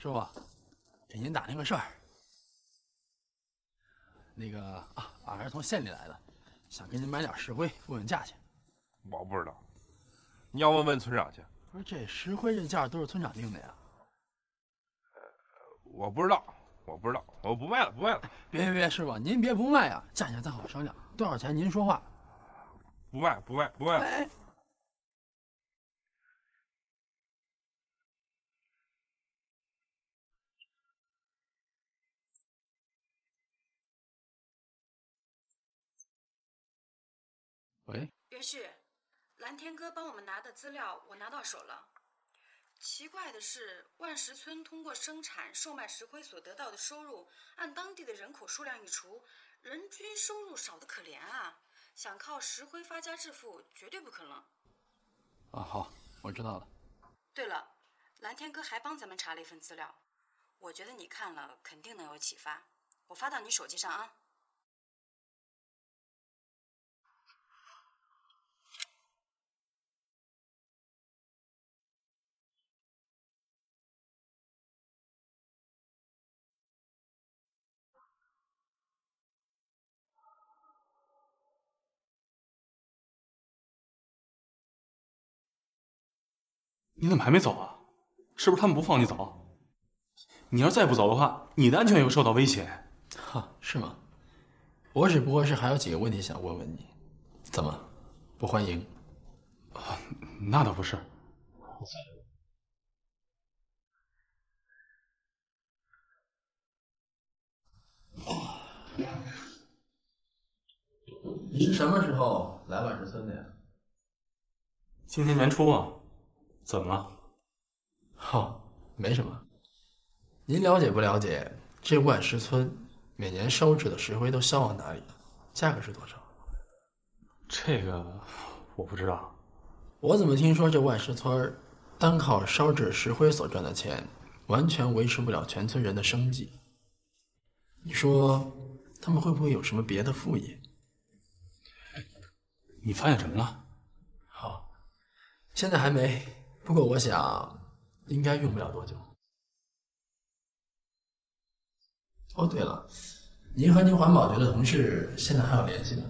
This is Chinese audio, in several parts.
师傅，给您打听个事儿。那个俺还是从县里来的，想给您买点石灰，问问价钱。我不知道，你要问问村长去。不是这石灰这价都是村长定的呀？我不知道，我不不卖了，不卖了。别，师傅，您别不卖呀，价钱咱好商量，多少钱您说话。不卖了。哎，喂，元旭，蓝天哥帮我们拿的资料我拿到手了。奇怪的是，万石村通过生产、售卖石灰所得到的收入，按当地的人口数量一除，人均收入少得可怜啊！想靠石灰发家致富，绝对不可能。好，我知道了。对了，蓝天哥还帮咱们查了一份资料，我觉得你看了肯定能有启发，我发到你手机上啊。你怎么还没走啊？是不是他们不放你走？你要是再不走的话，你的安全也会受到威胁。是吗？我只不过是还有几个问题想问问你，怎么不欢迎？那倒不是。你是什么时候来万石村的呀？今年年初啊。怎么了？没什么。您了解不了解这万石村每年烧制的石灰都销往哪里？价格是多少？这个我不知道。我怎么听说这万石村单靠烧制石灰所赚的钱，完全维持不了全村人的生计。你说他们会不会有什么别的副业？你发现什么了？现在还没，不过我想应该用不了多久。对了，您和您环保局的同事现在还有联系吗？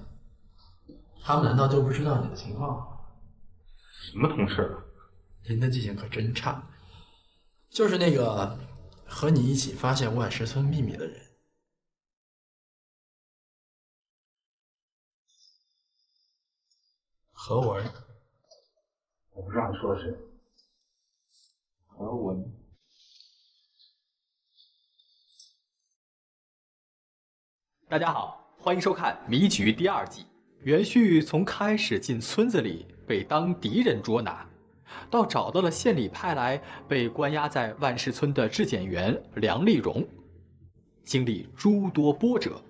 他们难道都不知道你的情况？什么同事？您的记性可真差。就是那个和你一起发现万石村秘密的人。何文。我不知道你说的谁。何文。大家好，欢迎收看《迷局》第2季。元旭从开始进村子里被当敌人捉拿，到找到了县里派来被关押在万石村的质检员梁丽蓉，经历诸多波折，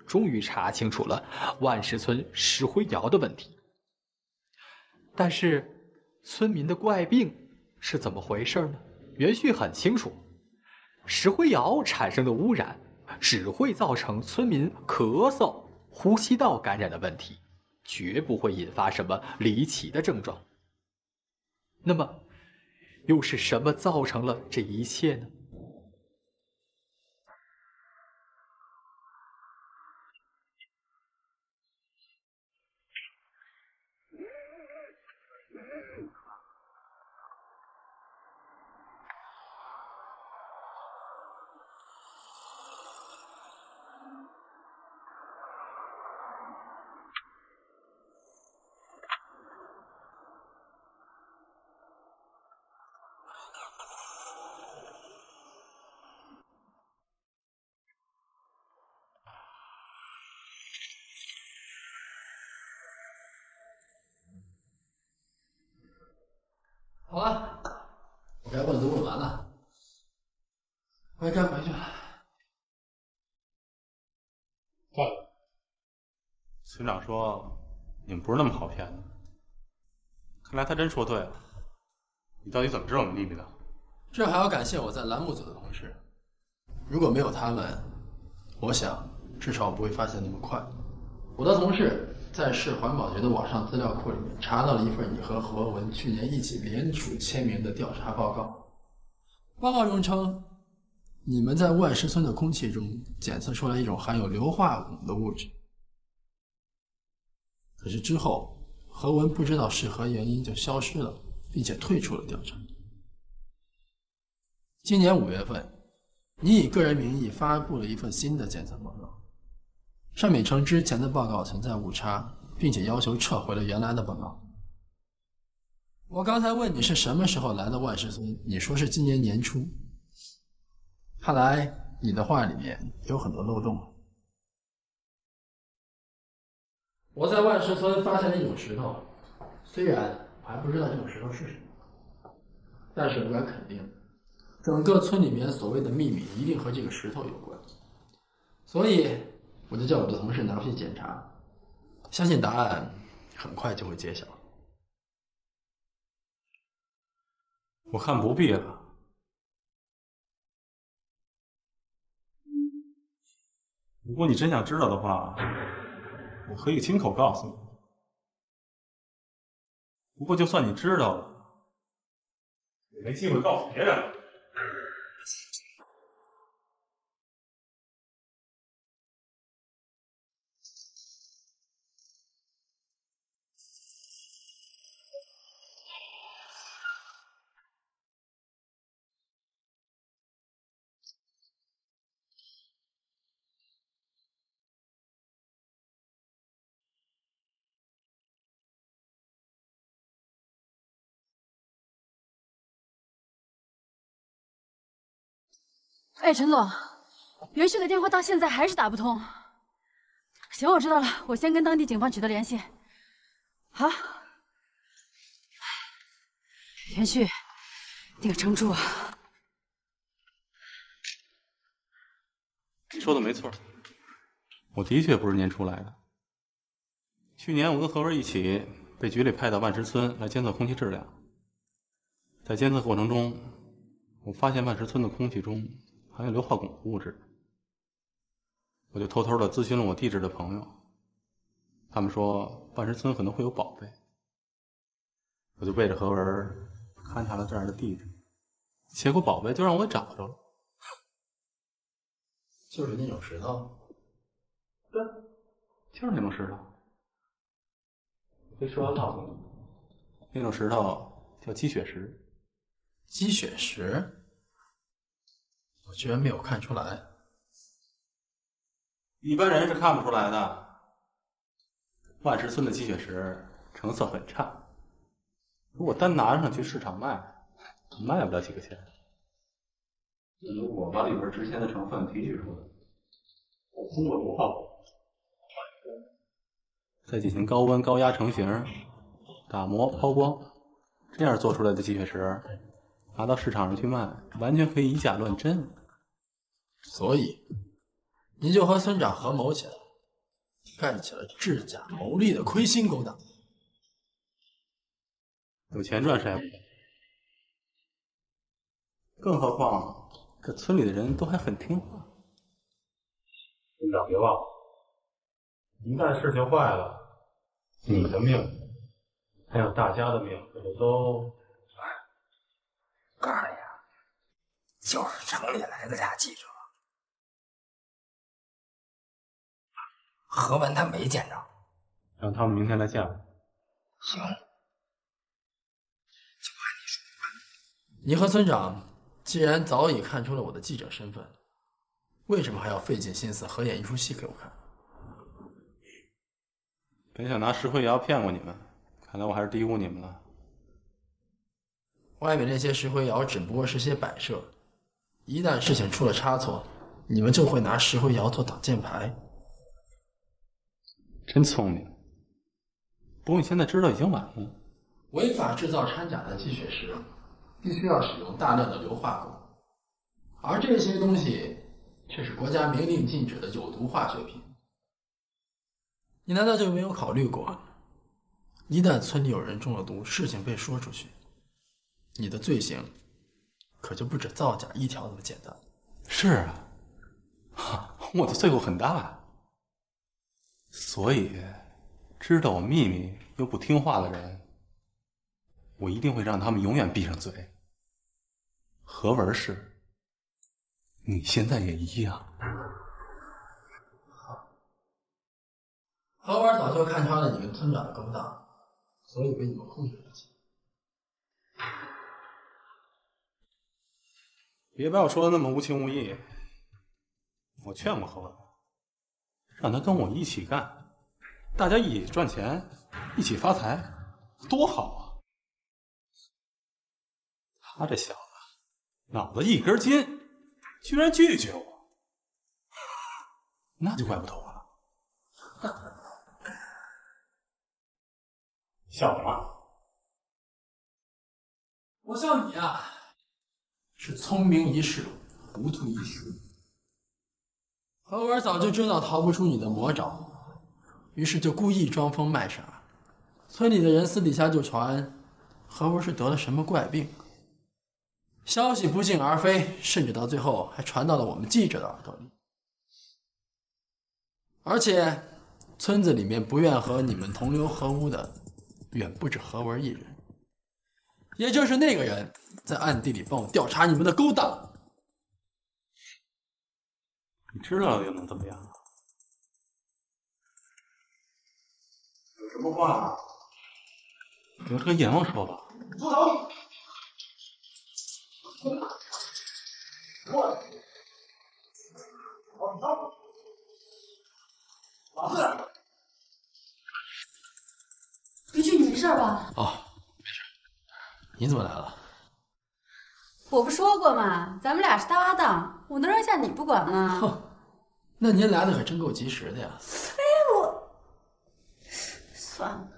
终于查清楚了万石村石灰窑的问题。但是村民的怪病是怎么回事呢？元旭很清楚，石灰窑产生的污染只会造成村民咳嗽、呼吸道感染的问题，绝不会引发什么离奇的症状。那么，又是什么造成了这一切呢？好了，我该问都问完了，我也该回去了。村长说你们不是那么好骗的，看来他真说对了。你到底怎么知道我们秘密的？这还要感谢我在栏目组的同事，如果没有他们，我想至少不会发现那么快。我的同事在市环保局的网上资料库里面查到了一份你和何文去年一起联署签名的调查报告。报告中称，你们在万石村的空气中检测出来一种含有硫化汞的物质，可是之后何文不知道是何原因就消失了，并且退出了调查。今年5月份，你以个人名义发布了一份新的检测报告，上面称之前的报告存在误差，并且要求撤回了原来的报告。我刚才问你是什么时候来的万石村，你说是今年年初。看来你的话里面有很多漏洞。我在万石村发现了一种石头，虽然我还不知道这种石头是什么，但是我敢肯定，整个村里面所谓的秘密一定和这个石头有关。所以我就叫我的同事拿去检查，相信答案很快就会揭晓。我看不必了。如果你真想知道的话，我可以亲口告诉你。不过就算你知道了，也没机会告诉别人了。哎，陈总，袁旭的电话到现在还是打不通。行，我知道了，我先跟当地警方取得联系。好，袁旭，你可撑住啊！你说的没错，我的确不是年初来的。去年我跟何文一起被局里派到万石村来监测空气质量，在监测过程中，我发现万石村的空气中含有硫化汞物质，我就偷偷的咨询了我地质的朋友，他们说万石村可能会有宝贝，我就背着何文勘察了这儿的地质，结果宝贝就让我给找着了。就是那种石头。对，就是那种石头。我可以说告诉你，那种石头叫鸡血石。鸡血石？我居然没有看出来。一般人是看不出来的。万石村的鸡血石成色很差，如果单拿上去市场卖，卖不了几个钱。如果把里边值钱的成分提取出来，通过硫化汞再进行高温高压成型、打磨、抛光，这样做出来的鸡血石拿到市场上去卖，完全可以以假乱真。所以你就和村长合谋起来，干起了制假牟利的亏心勾当。有钱赚谁不懂？更何况这村里的人都还很听话。村长别忘了，一旦事情坏了，你的命还有大家的命可就都……告诉你啊，就是城里来的俩记者，何文他没见着，让他们明天来见我。行，就按你说的办。你和村长既然早已看出了我的记者身份，为什么还要费尽心思合演一出戏给我看？本想拿石灰窑骗过你们，看来我还是低估你们了。外面那些石灰窑只不过是些摆设，一旦事情出了差错，你们就会拿石灰窑做挡箭牌。真聪明。不过你现在知道已经晚了。违法制造掺假的鸡血石，必须要使用大量的硫化汞，而这些东西却是国家明令禁止的有毒化学品。你难道就没有考虑过，一旦村里有人中了毒，事情被说出去，你的罪行可就不止造假一条那么简单。是啊，我的罪过很大，所以知道我秘密又不听话的人，我一定会让他们永远闭上嘴。何文是，你现在也一样。何文早就看穿了你跟村长的勾当，所以被你们控制了起来。别把我说的那么无情无义。我劝过何文，让他跟我一起干，大家一起赚钱，一起发财，多好啊！他这小子脑子一根筋，居然拒绝我，那就怪不得我了。笑什么？我笑你啊，是聪明一世，糊涂一时。何文早就知道逃不出你的魔爪，于是就故意装疯卖傻。村里的人私底下就传何文是得了什么怪病，消息不胫而飞，甚至到最后还传到了我们记者的耳朵里。而且村子里面不愿和你们同流合污的远不止何文一人，也就是那个人在暗地里帮我调查你们的勾当。你知道了又能怎么样？有什么话留着跟阎王说吧。住手！于局，你没事吧？哦，没事。你怎么来了？我不说过吗？咱们俩是搭档，我能扔下你不管吗？哼，那您来的可真够及时的呀！算了，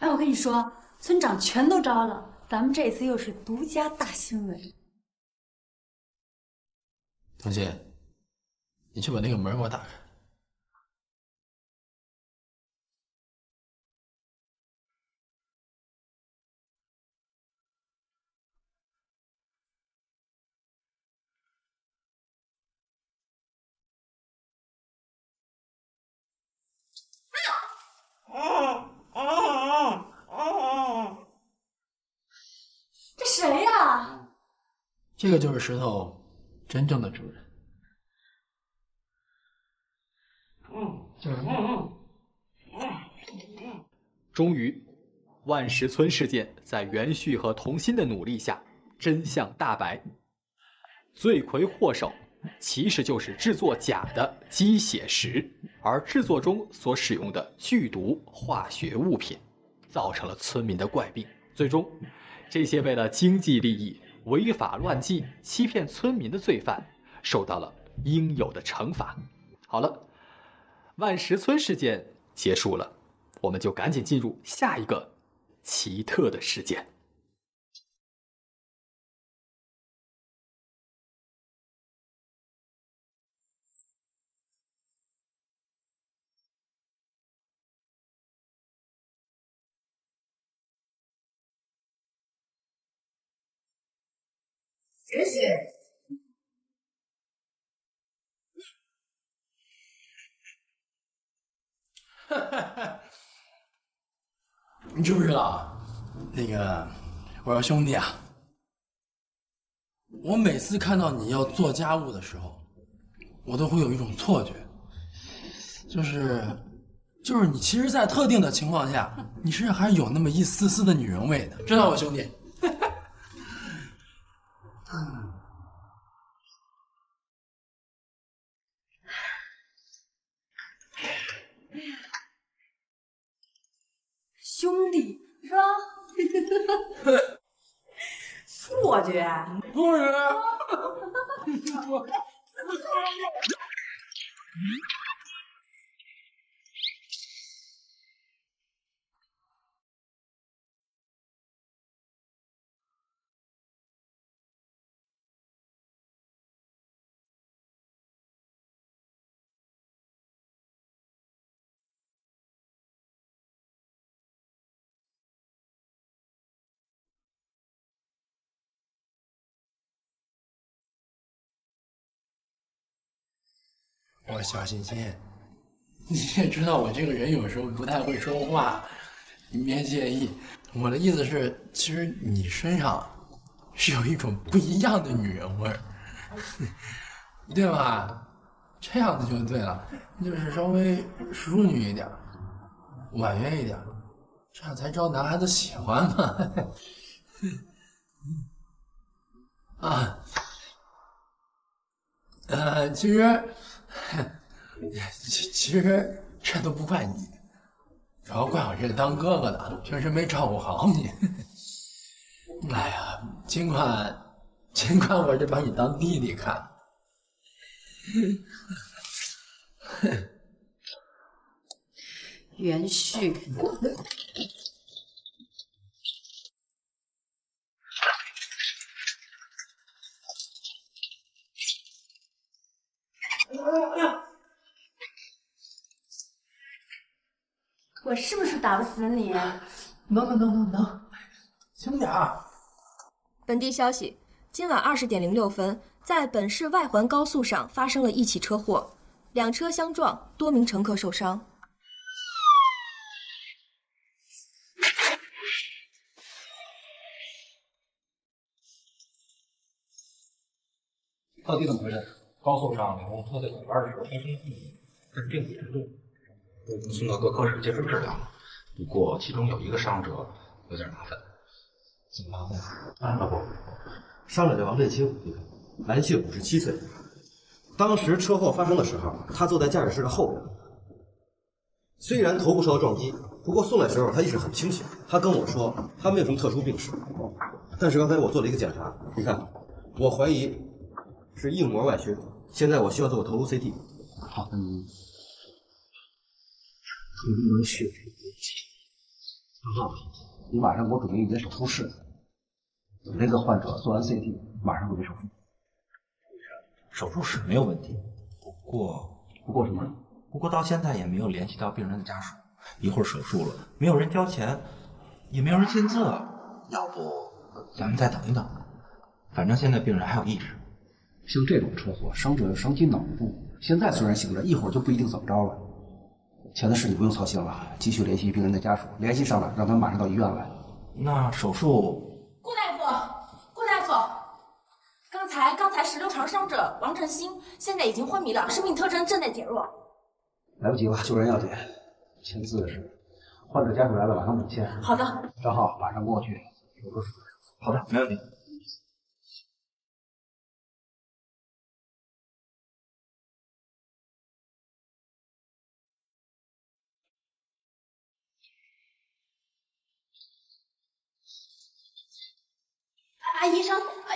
哎，我跟你说，村长全都招了，咱们这次又是独家大新闻。童心，你去把那个门给我打开。这谁呀？这个就是石头真正的主人。终于，万石村事件在袁旭和童心的努力下，真相大白。罪魁祸首其实就是制作假的鸡血石，而制作中所使用的剧毒化学物品，造成了村民的怪病。最终，这些为了经济利益、违法乱纪、欺骗村民的罪犯，受到了应有的惩罚。好了，万石村事件结束了，我们就赶紧进入下一个奇特的事件。谢谢。你知不知道，那个我说兄弟啊，我每次看到你要做家务的时候，我都会有一种错觉，就是你其实，在特定的情况下，你身上还是有那么一丝丝的女人味的，知道吗，兄弟？兄弟是吧？错觉。不是。我小心心，你也知道我这个人有时候不太会说话，你别介意。我的意思是，其实你身上是有一种不一样的女人味儿。对吧？这样子就对了，就是稍微淑女一点，婉约一点，这样才招男孩子喜欢嘛。啊，其实这都不怪你，主要怪我这个当哥哥的平时没照顾好你。哎呀，尽管我是把你当弟弟看。元旭，我是不是打不死你？能，轻点儿。本地消息：今晚20:06，在本市外环高速上发生了一起车祸，2车相撞，多名乘客受伤。到底怎么回事？高速上两辆车在拐弯的时候发生碰撞，但是并不严重，都已经送到各科室接受治疗了。不过其中有一个伤者有点麻烦。怎么麻烦？不，伤者叫王振清，男性57岁。当时车祸发生的时候，他坐在驾驶室的后边。虽然头部受到撞击，不过送来时候他意识很清醒。他跟我说他没有什么特殊病史，但是刚才我做了一个检查，你看，我怀疑是硬膜外血肿。现在我需要做个头颅 CT。好，硬膜血肿。你马上给我准备一间手术室，等这个患者做完 CT， 马上准备手术。手术室没有问题，不过什么？不过到现在也没有联系到病人的家属。一会儿手术了，没有人交钱，也没有人签字，要不咱们再等一等？反正现在病人还有意识。像这种车祸，伤者有伤及脑部，现在虽然醒着，一会儿就不一定怎么着了。钱的事你不用操心了，继续联系病人的家属，联系上了，让他们马上到医院来。那手术，顾大夫，刚才石榴肠伤者王振兴现在已经昏迷了，生命特征正在减弱。来不及了，救人要紧。签字的事，患者家属来了，马上补签。好的，张浩，马上过去手术室。好的，没问题。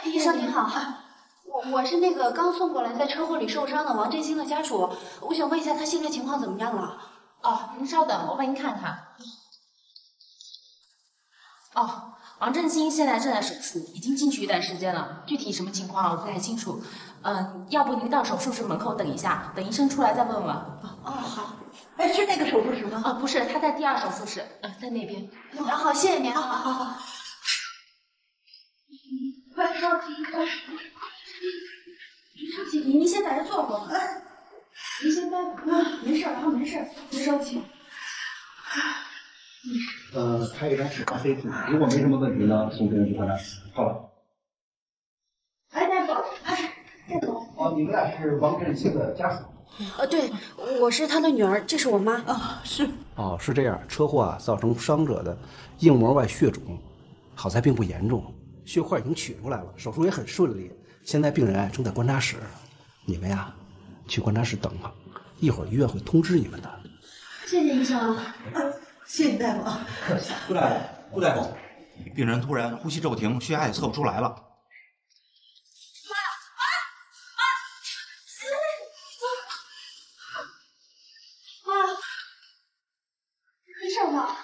医生您好，我是那个刚送过来在车祸里受伤的王振兴的家属，我想问一下他现在情况怎么样了？哦，您稍等，我帮您看看。哦，王振兴现在正在手术，已经进去一段时间了，具体什么情况我不太清楚。要不您到手术室门口等一下，等医生出来再问问。哦，好。哎，是那个手术室吗？不是，他在第2手术室，在那边。好，谢谢您。好。快上去！您先在这坐会儿。您先待会儿。没事，没事，别着急。开一张室外 CT， 如果没什么问题呢，送病人去观察室。好了。哎，大夫，哦，你们俩是王振兴的家属？对，我是他的女儿，这是我妈。是。哦，是这样，车祸造成伤者的硬膜外血肿，好在并不严重。血块已经取出来了，手术也很顺利。现在病人正在观察室，你们呀，去观察室等吧，一会儿医院会通知你们的。谢谢医生。谢谢大夫。顾大夫，病人突然呼吸骤停，血压也测不出来了。妈，没事吧？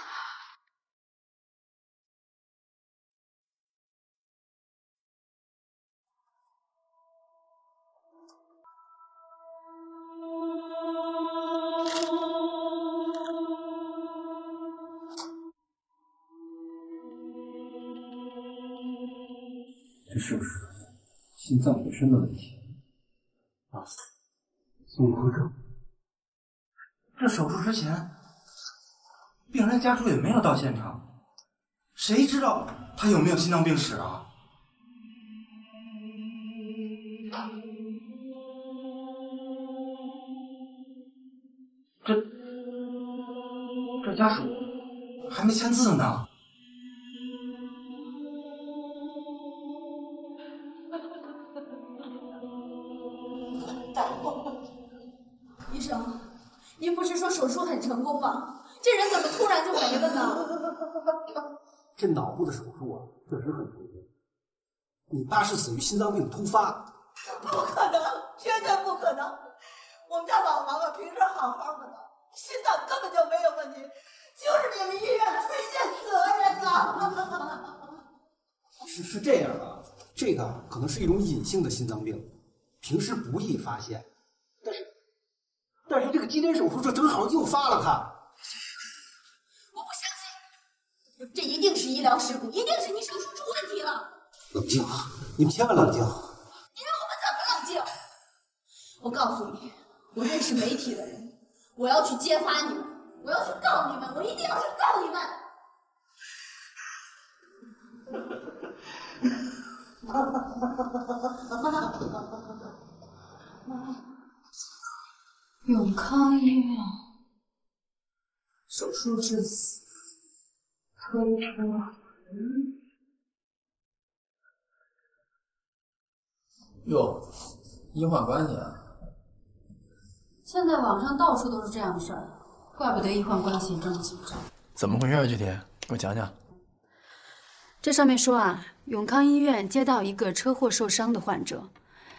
这是不是心脏本身的问题？综合症。这手术之前，病人家属也没有到现场，谁知道他有没有心脏病史啊？这家属还没签字呢。医生，您不是说手术很成功吗？这人怎么突然就没了呢？这脑部的手术啊，确实很成功。你爸是死于心脏病突发。不可能，绝对不可能！我们家老王啊，平时好好的呢，心脏根本就没有问题，就是你们医院推卸责任呐。是这样的，这个可能是一种隐性的心脏病，平时不易发现。但是这个今天手术，这正好诱发了它。我不相信，这一定是医疗事故，一定是你手术出问题了。冷静，你们千万冷静。你让我们怎么冷静？我告诉你，我认识媒体的人，我要去揭发你们，我要去告你们，我一定要去告你们。妈，永康医院手术致死，推车。哟，医患关系啊！现在网上到处都是这样的事儿，怪不得医患关系这么紧张。怎么回事？具体给我讲讲。这上面说啊，永康医院接到一个车祸受伤的患者，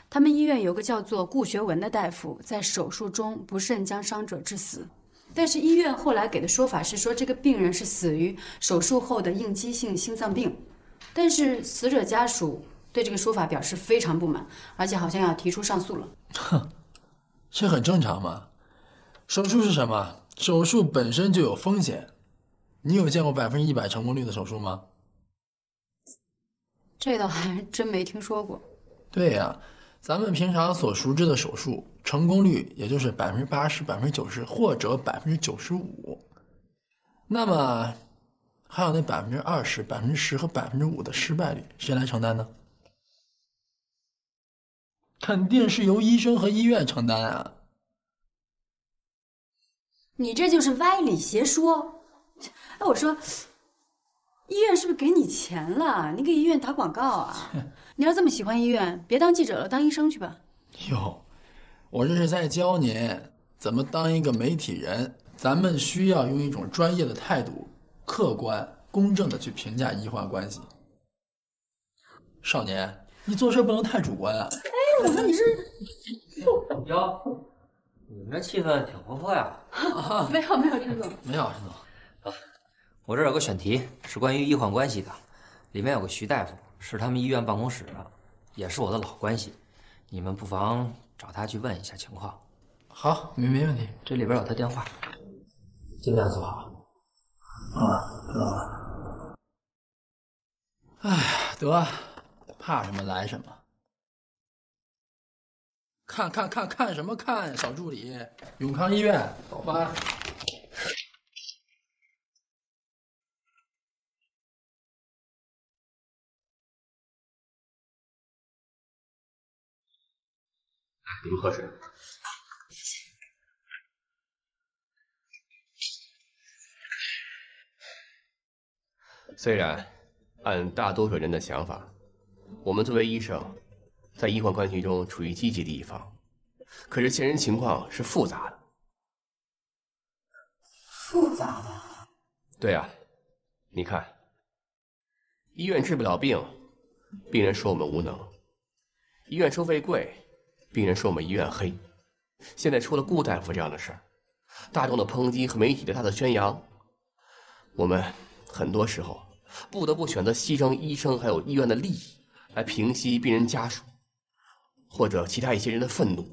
他们医院有个叫做顾学文的大夫，在手术中不慎将伤者致死。但是医院后来给的说法是说，这个病人是死于手术后的应激性心脏病。但是死者家属对这个说法表示非常不满，而且好像要提出上诉了。哼，这很正常嘛。手术是什么？手术本身就有风险。你有见过100%成功率的手术吗？这倒还真没听说过。对呀，咱们平常所熟知的手术成功率也就是80%、90%或者95%。那么还有那20%、10%和5%的失败率，谁来承担呢？肯定是由医生和医院承担啊！你这就是歪理邪说。哎，我说，医院是不是给你钱了？你给医院打广告啊？你要这么喜欢医院，别当记者了，当医生去吧。哟，我这是在教您怎么当一个媒体人。咱们需要用一种专业的态度，客观公正的去评价医患关系。少年，你做事不能太主观啊！哎，我说你是哟，你们这气氛挺活泼呀。没有，陈总，没有，陈总。我这儿有个选题是关于医患关系的，里面有个徐大夫，是他们医院办公室的，也是我的老关系，你们不妨找他去问一下情况。好，没问题。这里边有他电话，尽量做好。哎，得，怕什么来什么。看什么看？小助理，永康医院，走吧。你们喝水。虽然按大多数人的想法，我们作为医生，在医患关系中处于积极的一方，可是现实情况是复杂的。复杂的？对啊，你看，医院治不了病，病人说我们无能；医院收费贵，病人说我们医院黑。现在出了顾大夫这样的事儿，大众的抨击和媒体对他的宣扬，我们很多时候不得不选择牺牲医生还有医院的利益，来平息病人家属或者其他一些人的愤怒。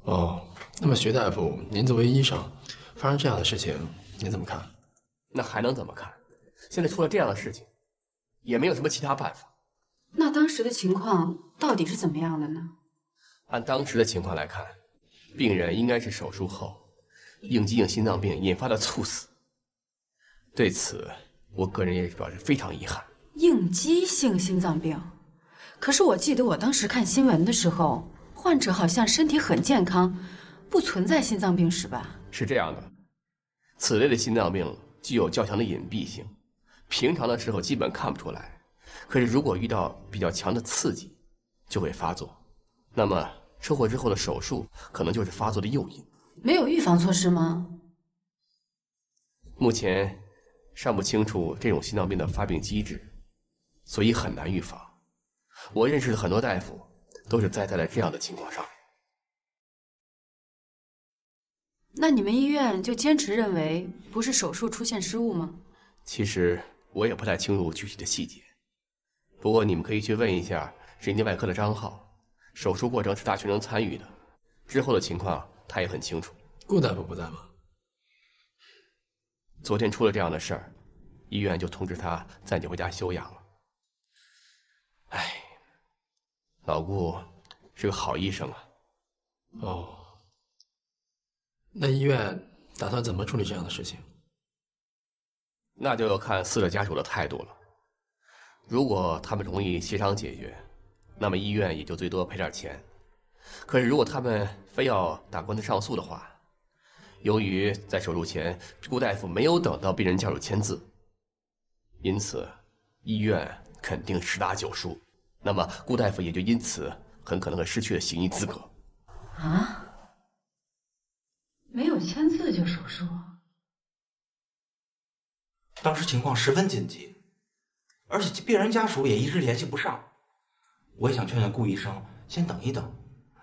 哦，那么徐大夫，您作为医生，发生这样的事情，您怎么看？那还能怎么看？现在出了这样的事情，也没有什么其他办法。那当时的情况到底是怎么样的呢？按当时的情况来看，病人应该是手术后应激性心脏病引发的猝死。对此，我个人也表示非常遗憾。应激性心脏病？可是我记得我当时看新闻的时候，患者好像身体很健康，不存在心脏病史吧？是这样的，此类的心脏病具有较强的隐蔽性，平常的时候基本看不出来，可是如果遇到比较强的刺激，就会发作。那么车祸之后的手术可能就是发作的诱因。没有预防措施吗？目前尚不清楚这种心脏病的发病机制，所以很难预防。我认识的很多大夫都是栽在了这样的情况上。那你们医院就坚持认为不是手术出现失误吗？其实我也不太清楚具体的细节，不过你们可以去问一下神经外科的张浩，手术过程是他全程参与的，之后的情况他也很清楚。顾大夫不在吗？昨天出了这样的事儿，医院就通知他暂且回家休养了。唉，老顾是个好医生啊。哦，那医院打算怎么处理这样的事情？那就要看死者家属的态度了。如果他们同意协商解决，那么医院也就最多赔点钱。可是如果他们非要打官司上诉的话，由于在手术前顾大夫没有等到病人家属签字，因此医院肯定10打9输，那么顾大夫也就因此很可能会失去了行医资格。啊？没有签字就手术？当时情况十分紧急，而且病人家属也一直联系不上。我也想劝劝顾医生先等一等，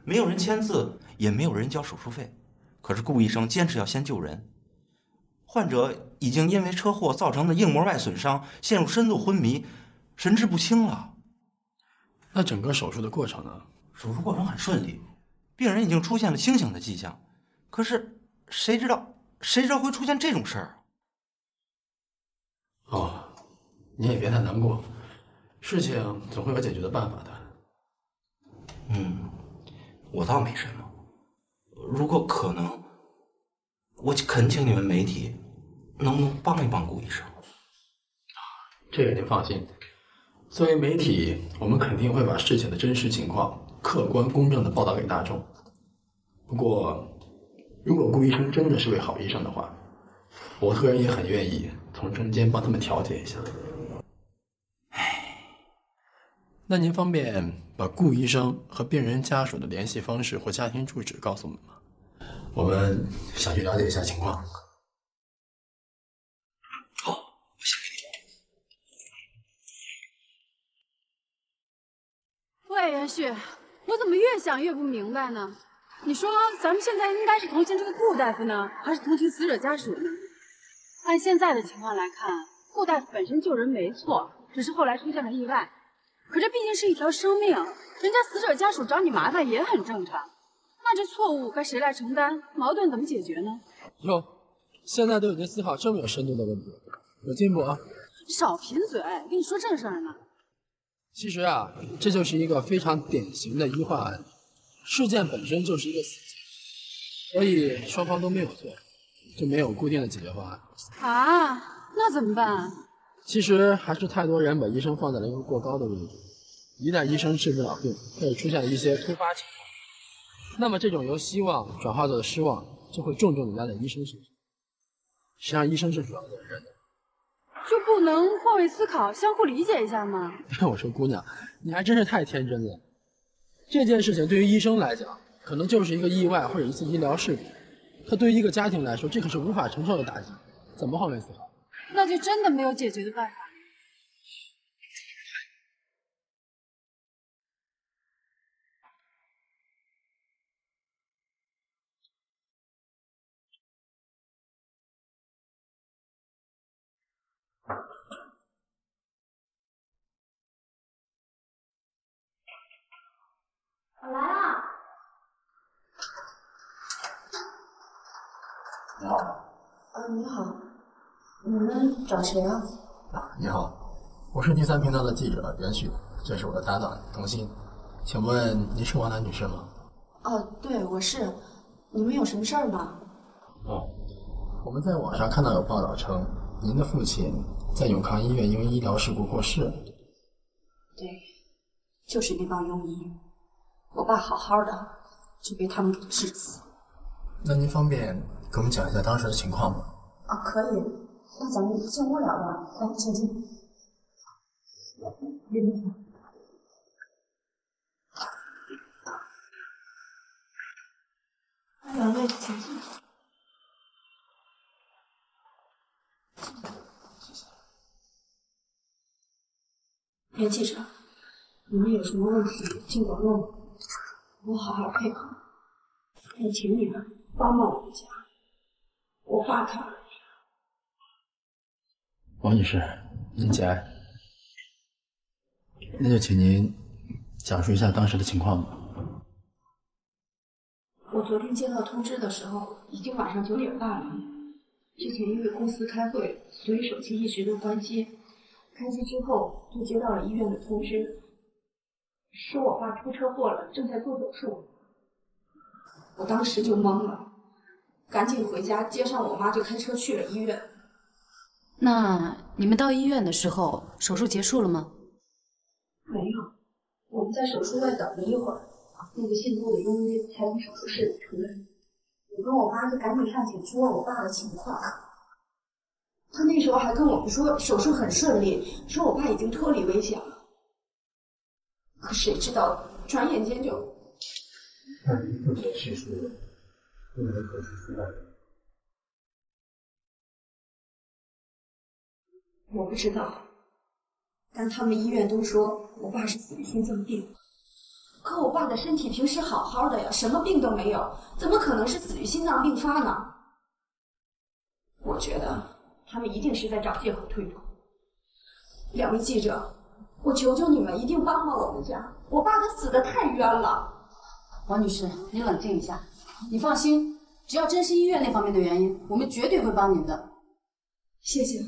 没有人签字，也没有人交手术费。可是顾医生坚持要先救人，患者已经因为车祸造成的硬膜外损伤，陷入深度昏迷，神志不清了。那整个手术的过程呢？手术过程很顺利，病人已经出现了清醒的迹象。可是谁知道会出现这种事儿？哦，你也别太难过，事情总会有解决的办法的。我倒没什么。如果可能，我恳请你们媒体能不能帮一帮顾医生？这个您放心，作为媒体，我们肯定会把事情的真实情况客观公正的报道给大众。不过，如果顾医生真的是位好医生的话，我个人也很愿意从中间帮他们调解一下。那您方便把顾医生和病人家属的联系方式或家庭住址告诉我们吗？我们想去了解一下情况。好，我写给你。喂，元旭，我怎么越想越不明白呢？你说咱们现在应该是同情这个顾大夫呢，还是同情死者家属呢？按现在的情况来看，顾大夫本身救人没错，只是后来出现了意外。可这毕竟是一条生命，人家死者家属找你麻烦也很正常。那这错误该谁来承担？矛盾怎么解决呢？哟，现在都已经思考这么有深度的问题了，有进步啊！少贫嘴，跟你说正事儿呢。其实啊，这就是一个非常典型的医患案例，事件本身就是一个死结，所以双方都没有错，就没有固定的解决方案。啊，那怎么办？其实还是太多人把医生放在了一个过高的位置，一旦医生治不了病，开始出现一些突发情况，那么这种由希望转化作的失望，就会重重的压在医生身上。实际上，医生是主要责任的。就不能换位思考，相互理解一下吗？我说姑娘，你还真是太天真了。这件事情对于医生来讲，可能就是一个意外或者一次医疗事故，可对于一个家庭来说，这可是无法承受的打击，怎么换位思考？那就真的没有解决的办法。我来了。你好。你好。你们找谁啊？你好，我是第3频道的记者袁旭，这是我的搭档童心。请问您是王楠女士吗？哦，对，我是。你们有什么事儿吗？我们在网上看到有报道称，您的父亲在永康医院因为医疗事故过世。对，就是那帮庸医。我爸好好的，就被他们给治死。那您方便给我们讲一下当时的情况吧。啊，可以。那咱们进屋聊吧。来，请进。两位请进。袁记者，你们有什么问题尽管问我，我好好配合。也请你们帮帮我们家，我爸他。王女士，您节哀。那就请您讲述一下当时的情况吧。我昨天接到通知的时候，已经晚上9点半了。之前因为公司开会，所以手机一直都关机。开机之后，就接到了医院的通知，说我爸出车祸了，正在做手术。我当时就懵了，赶紧回家接上我妈，就开车去了医院。那你们到医院的时候，手术结束了吗？没有，我们在手术外等了一会儿，那个姓陆的佣医才从手术室里出来。我跟我妈就赶紧上前去问我爸的情况。他那时候还跟我们说手术很顺利，说我爸已经脱离危险了。可谁知道，转眼间就……那您父亲去世了，因为何时出来的？我不知道，但他们医院都说我爸是死于心脏病。可我爸的身体平时好好的呀，什么病都没有，怎么可能是死于心脏病发呢？我觉得他们一定是在找借口推脱。两位记者，我求求你们一定帮帮我们家，我爸他死得太冤了。王女士，你冷静一下，你放心，只要真是医院那方面的原因，我们绝对会帮您的。谢谢，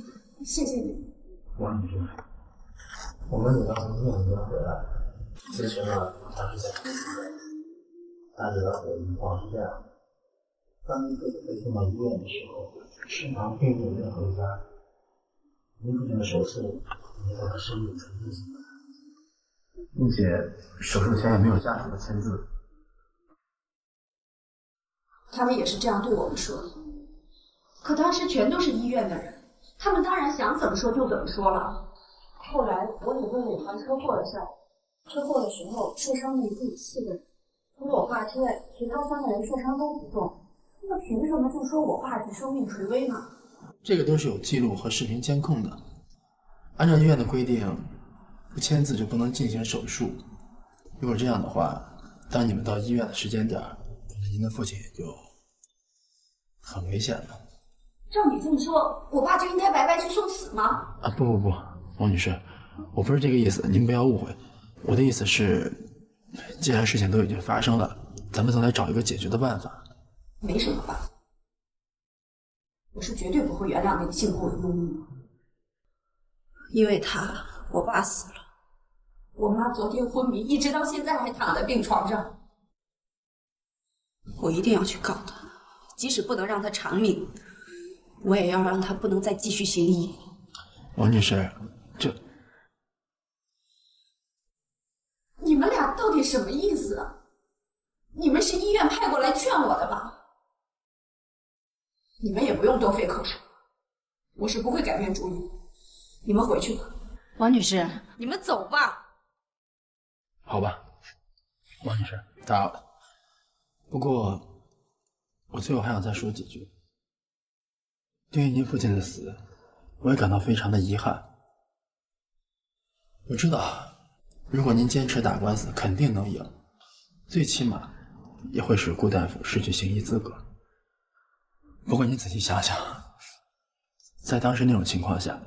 谢谢你。王女士，我们也刚从医院那边回来，咨询了当时在医院，大致了解的情况是这样：当您父亲被送到医院的时候，身旁并没有任何家人。您父亲的手术已经到他生命垂危阶段，并且手术前也没有家属的签字。他们也是这样对我们说的，可当时全都是医院的人，他们当然想怎么说就怎么说了。后来我也问了有关车祸的事儿，车祸的时候受伤的一共有4个人，除了我爸之外，其他3个人受伤都不重。那凭什么就说我爸是生命垂危呢？这个都是有记录和视频监控的。按照医院的规定，不签字就不能进行手术。如果这样的话，当你们到医院的时间点，可能您的父亲也就很危险了。照你这么说，我爸就应该白白去送死吗？啊，不，王女士，我不是这个意思，您不要误会。我的意思是，既然事情都已经发生了，咱们总得找一个解决的办法。没什么办法，我是绝对不会原谅那个姓顾的庸医，因为我爸死了，我妈昨天昏迷，一直到现在还躺在病床上。我一定要去告他，即使不能让他偿命，我也要让他不能再继续行医。王女士，你们俩到底什么意思啊？你们是医院派过来劝我的吧？你们也不用多费口舌，我是不会改变主意。你们回去吧。王女士，你们走吧。好吧，王女士，打扰了。不过，我最后还想再说几句。对于您父亲的死，我也感到非常的遗憾。我知道，如果您坚持打官司，肯定能赢，最起码也会使顾大夫失去行医资格。不过您仔细想想，在当时那种情况下，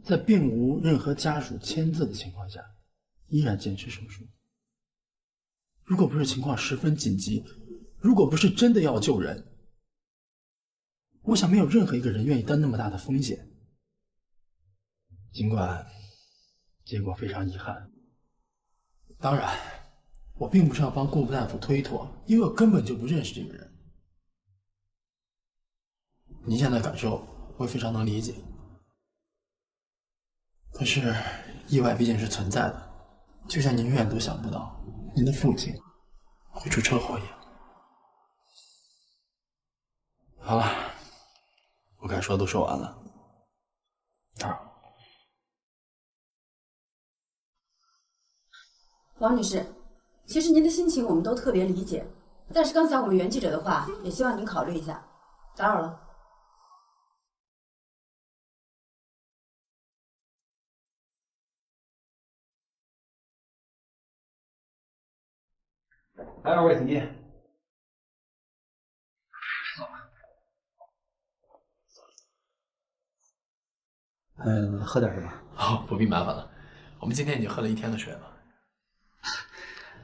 在并无任何家属签字的情况下，依然坚持手术。如果不是情况十分紧急，如果不是真的要救人，我想没有任何一个人愿意担那么大的风险。尽管结果非常遗憾，当然，我并不是要帮顾大夫推脱，因为我根本就不认识这个人。您现在感受我也非常能理解，可是意外毕竟是存在的，就像您永远都想不到您的父亲会出车祸一样。好了，我该说的都说完了。王女士，其实您的心情我们都特别理解，但是刚才我们原记者的话，也希望您考虑一下。打扰了。来2位，请进。喝点什么？哦，不必麻烦了，我们今天已经喝了1天的水了。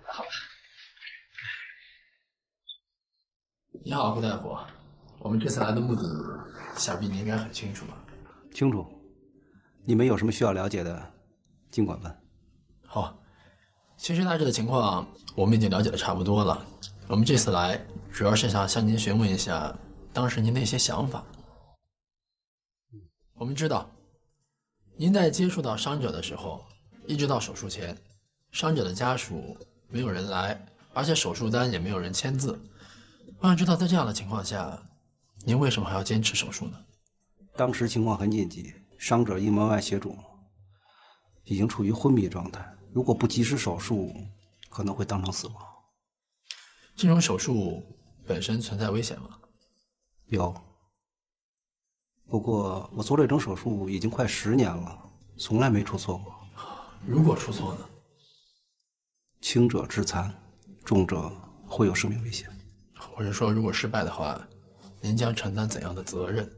好。你好，顾大夫，我们这次来的目的，想必你应该很清楚吧？清楚。你们有什么需要了解的，尽管问。好，其实大致的情况我们已经了解的差不多了。我们这次来主要是想向您询问一下当时您的一些想法。我们知道，您在接触到伤者的时候，一直到手术前，伤者的家属没有人来，而且手术单也没有人签字。我想知道，在这样的情况下，您为什么还要坚持手术呢？当时情况很紧急，伤者硬膜外血肿，已经处于昏迷状态，如果不及时手术，可能会当场死亡。这种手术本身存在危险吗？有。不过我做这种手术已经快10年了，从来没出错过。如果出错呢？轻者致残，重者会有生命危险。我是说，如果失败的话，您将承担怎样的责任？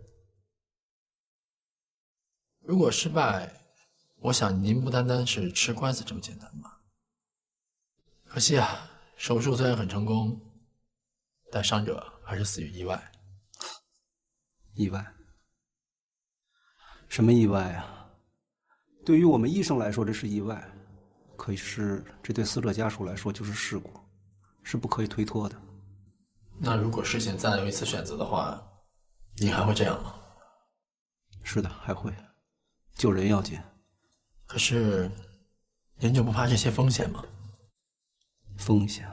如果失败，我想您不单单是吃官司这么简单吧？可惜啊，手术虽然很成功，但伤者还是死于意外。意外？什么意外啊？对于我们医生来说，这是意外；可是这对死者家属来说就是事故，是不可以推脱的。那如果事情再有一次选择的话，你还会这样吗？是的，还会。救人要紧。可是，您就不怕这些风险吗？风险？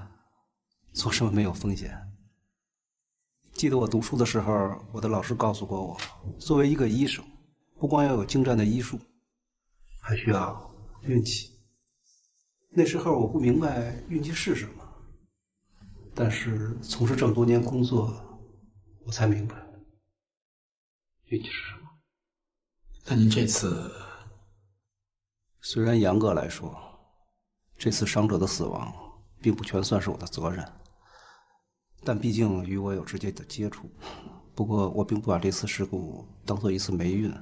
做什么没有风险？记得我读书的时候，我的老师告诉过我，作为一个医生，不光要有精湛的医术，还需要运气。那时候我不明白运气是什么，但是从事这么多年工作，我才明白运气是什么。那您这次，虽然严格来说，这次伤者的死亡并不全算是我的责任，但毕竟与我有直接的接触。不过我并不把这次事故当做一次霉运，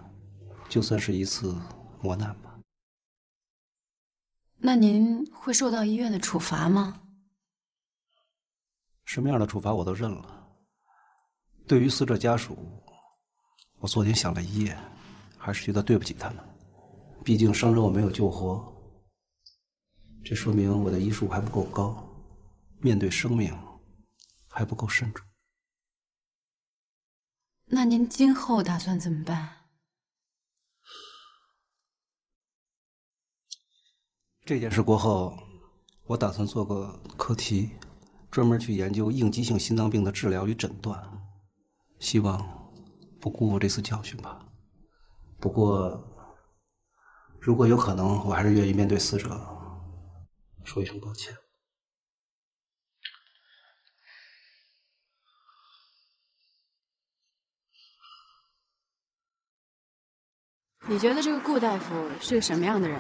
就算是一次磨难吧。那您会受到医院的处罚吗？什么样的处罚我都认了。对于死者家属，我昨天想了一夜，还是觉得对不起他们。毕竟伤者我没有救活，这说明我的医术还不够高，面对生命还不够慎重。那您今后打算怎么办？这件事过后，我打算做个课题，专门去研究应激性心脏病的治疗与诊断，希望不辜负这次教训吧。不过，如果有可能，我还是愿意面对死者说一声抱歉。你觉得这个顾大夫是个什么样的人？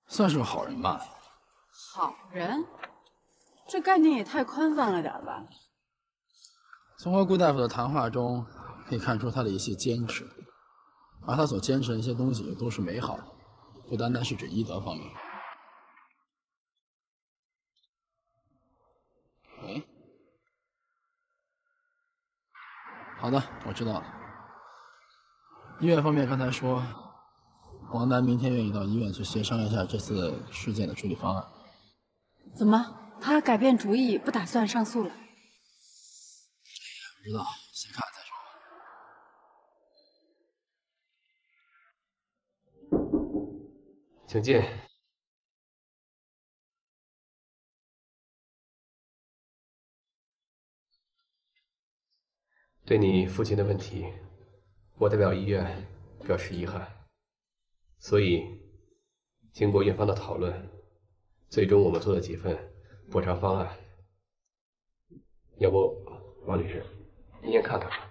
算是个好人吧。好人？这概念也太宽泛了点吧。从和顾大夫的谈话中可以看出他的一些坚持，而他所坚持的一些东西也都是美好的，不单单是指医德方面。喂，好的，我知道了。医院方面刚才说，王楠明天愿意到医院去协商一下这次事件的处理方案。怎么，他改变主意，不打算上诉了？不知道，先看再说。请进。对你父亲的问题，我代表医院表示遗憾。所以，经过院方的讨论，最终我们做了几份补偿方案。要不，王律师，您先看看吧。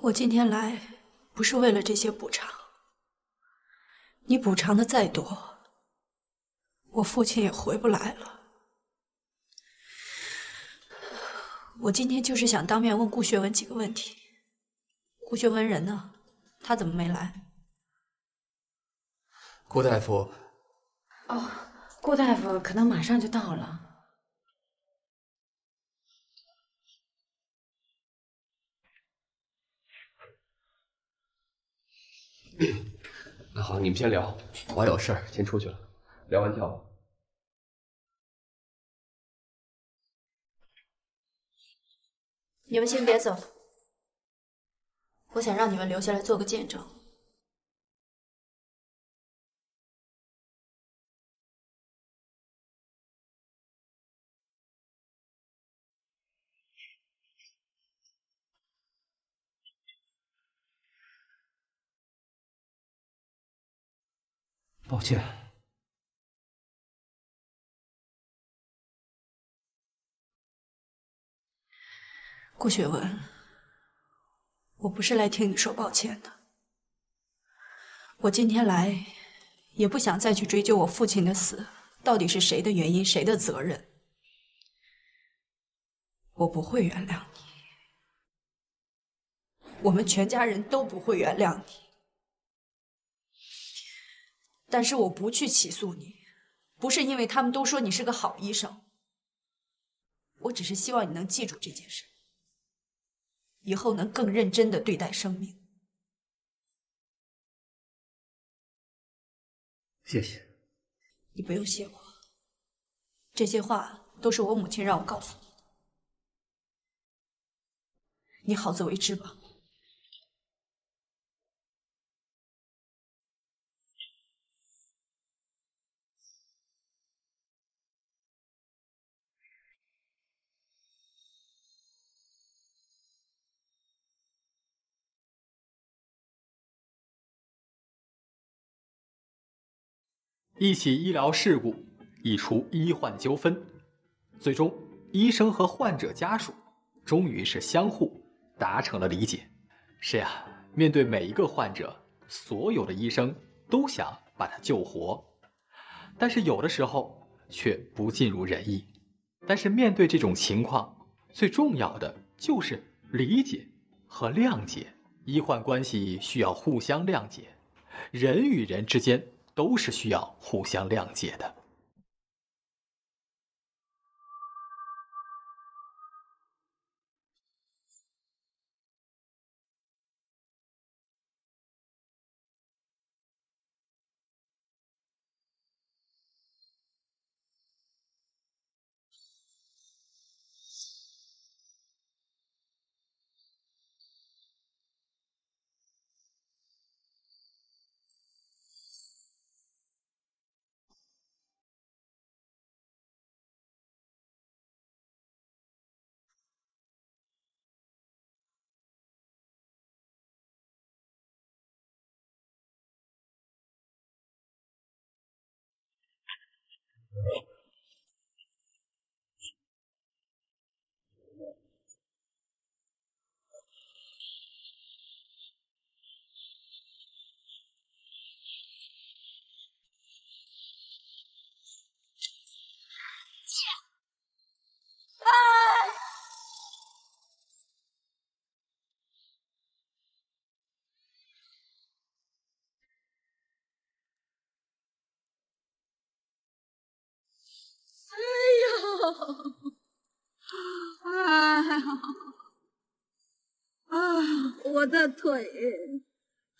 我今天来不是为了这些补偿，你补偿的再多，我父亲也回不来了。我今天就是想当面问顾学文几个问题。顾学文人呢？他怎么没来？顾大夫。哦，顾大夫可能马上就到了。那好，你们先聊，我还有事儿，先出去了。聊完叫我。你们先别走，我想让你们留下来做个见证。抱歉，顾雪文，我不是来听你说抱歉的。我今天来，也不想再去追究我父亲的死到底是谁的原因、谁的责任。我不会原谅你，我们全家人都不会原谅你。但是我不去起诉你，不是因为他们都说你是个好医生，我只是希望你能记住这件事，以后能更认真地对待生命。谢谢。你不用谢我，这些话都是我母亲让我告诉你的。你好自为之吧。一起医疗事故，一出医患纠纷，最终医生和患者家属终于是相互达成了理解。是呀，面对每一个患者，所有的医生都想把他救活，但是有的时候却不尽如人意。但是面对这种情况，最重要的就是理解和谅解。医患关系需要互相谅解，人与人之间都是需要互相谅解的。哎呀，啊，我的腿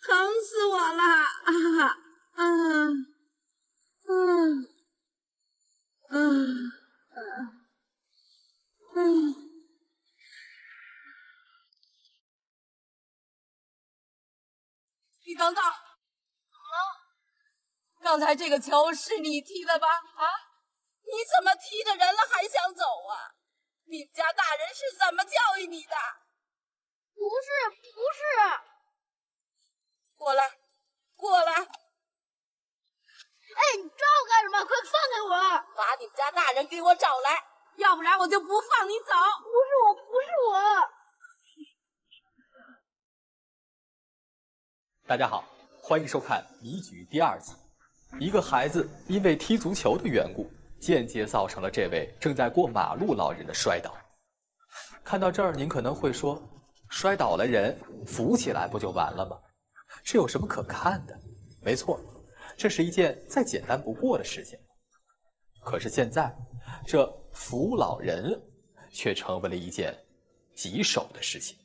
疼死我了！你等等，怎么了？刚才这个球是你踢的吧？啊？你怎么踢着人了还想走啊？你们家大人是怎么教育你的？不是。过来，过来！哎，你抓我干什么？快放开我！把你们家大人给我找来，要不然我就不放你走。不是我。大家好，欢迎收看《迷局》第2季。一个孩子因为踢足球的缘故，间接造成了这位正在过马路老人的摔倒。看到这儿，您可能会说，摔倒了人扶起来不就完了吗？这有什么可看的？没错，这是一件再简单不过的事情。可是现在，这扶老人却成为了一件棘手的事情。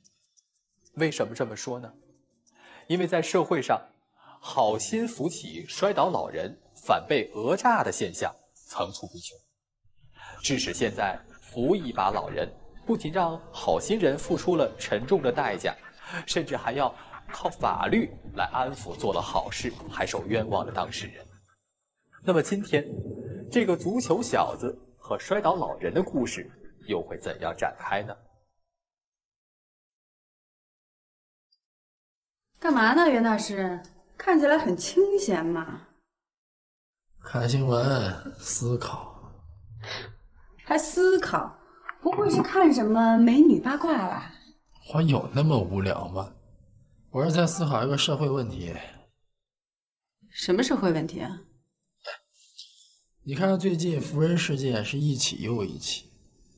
为什么这么说呢？因为在社会上，好心扶起摔倒老人反被讹诈的现象层出不穷，致使现在扶一把老人不仅让好心人付出了沉重的代价，甚至还要靠法律来安抚做了好事还受冤枉的当事人。那么今天这个足球小子和摔倒老人的故事又会怎样展开呢？干嘛呢，袁大师？看起来很清闲嘛。看新闻，思考。还思考？不会是看什么美女八卦吧？我有那么无聊吗？我是在思考一个社会问题。什么社会问题啊？你看最近扶人事件是一起又一起，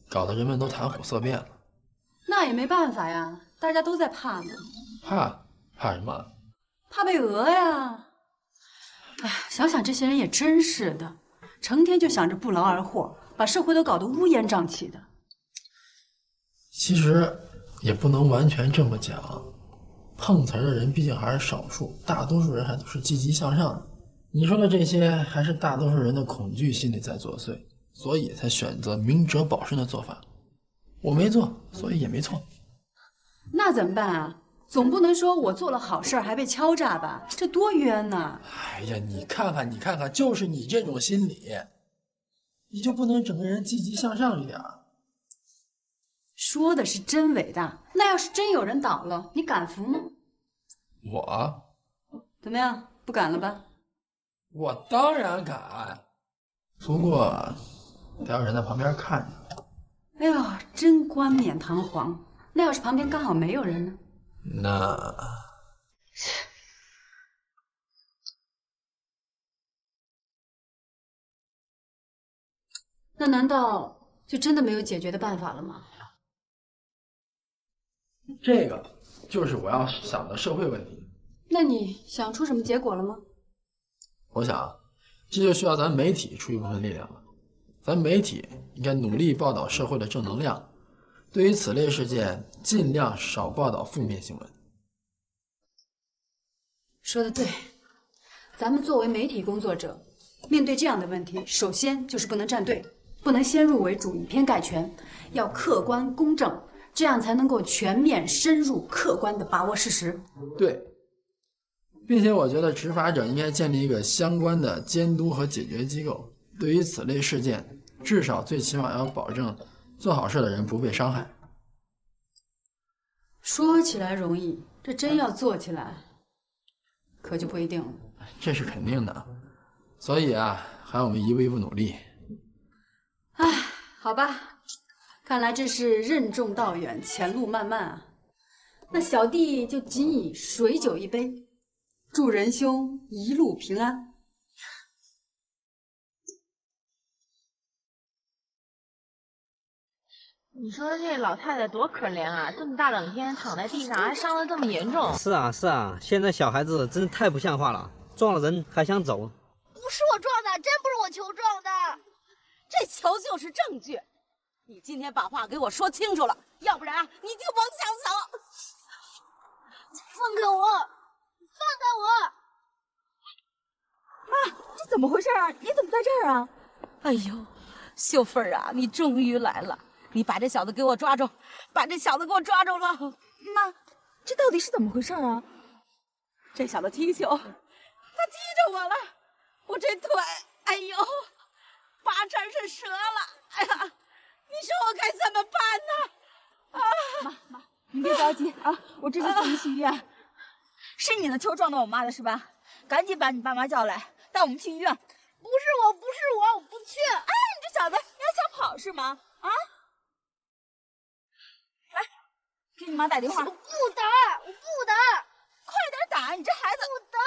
搞得人们都谈虎色变了。那也没办法呀，大家都在怕呢。怕什么？怕被讹呀！哎，想想这些人也真是的，成天就想着不劳而获，把社会都搞得乌烟瘴气的。其实也不能完全这么讲，碰瓷儿的人毕竟还是少数，大多数人还都是积极向上的。你说的这些，还是大多数人的恐惧心理在作祟，所以才选择明哲保身的做法。我没做，所以也没错。那怎么办啊？总不能说我做了好事还被敲诈吧？这多冤呐！哎呀，你看看，就是你这种心理，你就不能整个人积极向上一点？说的是真伟大，那要是真有人倒了，你敢扶吗？我怎么样？不敢了吧？我当然敢，不过得有人在旁边看着。哎呦，真冠冕堂皇。那要是旁边刚好没有人呢？那难道就真的没有解决的办法了吗？这个就是我要想的社会问题。那你想出什么结果了吗？我想，这就需要咱媒体出一部分力量了。咱媒体应该努力报道社会的正能量，对于此类事件，尽量少报道负面新闻。说得对，咱们作为媒体工作者，面对这样的问题，首先就是不能站队，不能先入为主，以偏概全，要客观公正，这样才能够全面、深入、客观地把握事实。对，并且我觉得执法者应该建立一个相关的监督和解决机构，对于此类事件，至少最起码要保证做好事的人不被伤害。说起来容易，这真要做起来，可就不一定了。这是肯定的，所以啊，还要我们一步一步努力。唉，好吧，看来这是任重道远，前路漫漫啊。那小弟就仅以水酒一杯，祝仁兄一路平安。你说这老太太多可怜啊！这么大冷天躺在地上，还伤得这么严重。是啊，现在小孩子真的太不像话了，撞了人还想走。不是我撞的，真不是我球撞的，这球就是证据。你今天把话给我说清楚了，要不然你就甭想走。放开我！放开我！啊，这怎么回事啊？你怎么在这儿啊？哎呦，秀芬儿啊，你终于来了。你把这小子给我抓住，把这小子给我抓住了！妈，这到底是怎么回事啊？这小子踢球，他踢着我了，我这腿，哎呦，八成是折了。哎呀，你说我该怎么办呢？啊，妈，你别着急啊，我这就送你去医院。是你的球撞到我妈的是吧？赶紧把你爸妈叫来，带我们去医院。不是我，我不去。哎，你这小子，你还想跑是吗？啊！来，给你妈打电话。我不打，快点打！你这孩子不打。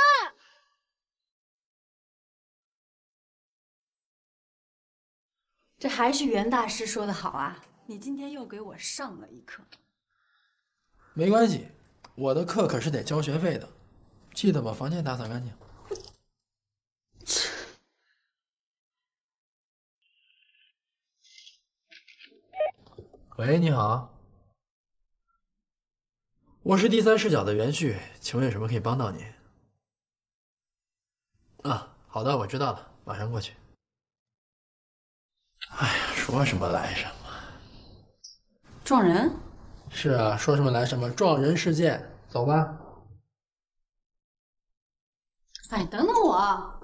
这还是袁大师说的好啊！你今天又给我上了一课。没关系，我的课可是得交学费的，记得把房间打扫干净。喂，你好，我是第三视角的袁旭，请问有什么可以帮到你？啊，好的，我知道了，马上过去。哎呀，说什么来什么。撞人？是啊，说什么来什么，撞人事件，走吧。哎，等等我。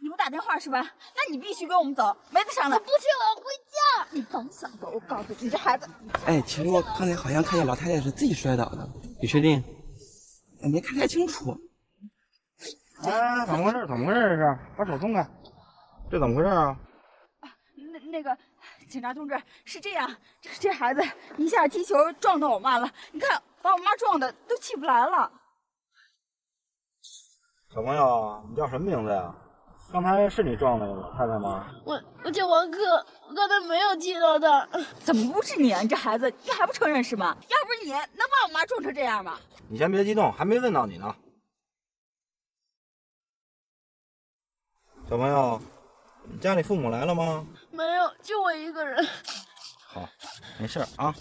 你不打电话是吧？那你必须跟我们走，没得商量。我不去，我要回家。你甭想走，我告诉你，这孩子。哎，其实我刚才好像看见老太太是自己摔倒的，你确定？我没看太清楚。哎，怎么回事？怎么回事？这是，把手松开。这怎么回事啊？那个警察同志，是这样，这孩子一下踢球撞到我妈了，你看把我妈撞的都起不来了。小朋友，你叫什么名字呀？刚才是你撞的老太太吗？我叫王珂，我刚才没有踢到她。怎么不是你啊？你这孩子，你还不承认是吗？要不是你，能把我妈撞成这样吗？你先别激动，还没问到你呢。小朋友，你家里父母来了吗？没有，就我一个人。好，没事啊，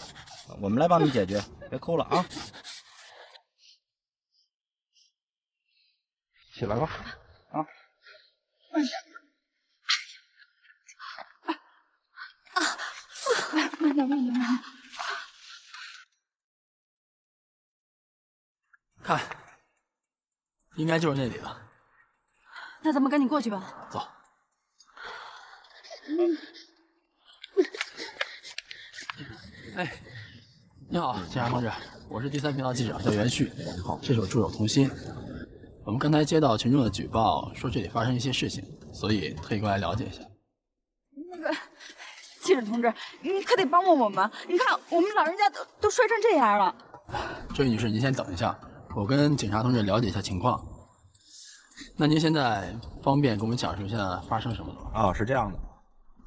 我们来帮你解决，别哭了啊。起来吧，啊。慢点。慢点。看，应该就是那里了。那咱们赶紧过去吧。走。哎，你好，警察同志，我是第三频道记者，叫袁旭。好，这是我助手童心。我们刚才接到群众的举报，说这里发生一些事情，所以特意过来了解一下。那个记者同志，你可得帮帮我们！你看我们老人家都摔成这样了。这位女士，您先等一下，我跟警察同志了解一下情况。那您现在方便给我们讲述一下发生什么了吗？哦，是这样的，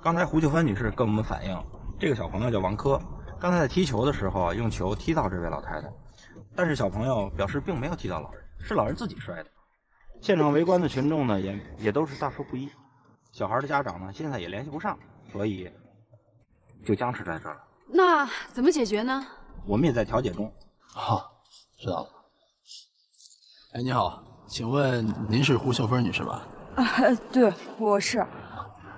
刚才胡秀芬女士跟我们反映，这个小朋友叫王珂，刚才在踢球的时候用球踢到这位老太太，但是小朋友表示并没有踢到老人，是老人自己摔的。现场围观的群众呢，也都是大说不一。小孩的家长呢，现在也联系不上，所以就僵持在这儿了。那怎么解决呢？我们也在调解中。好，知道了。哎，你好，请问您是胡秀芬女士吧？对，我是。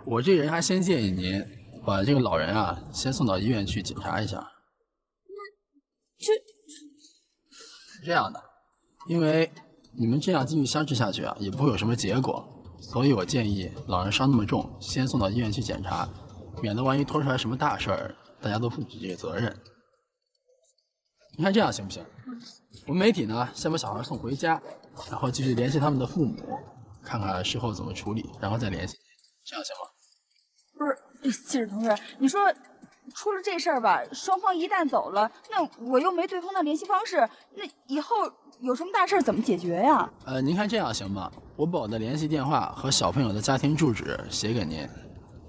我这人还先建议您把这个老人啊先送到医院去检查一下。是这样的，因为你们这样继续相持下去啊，也不会有什么结果，所以我建议老人伤那么重，先送到医院去检查，免得万一拖出来什么大事儿，大家都负不起这个责任。你看这样行不行？我们媒体呢，先把小孩送回家，然后继续联系他们的父母，看看事后怎么处理，然后再联系，这样行吗？不是，记者同志，你说出了这事儿吧，双方一旦走了，那我又没对方的联系方式，那以后有什么大事怎么解决呀？您看这样行吗？我把我的联系电话和小朋友的家庭住址写给您，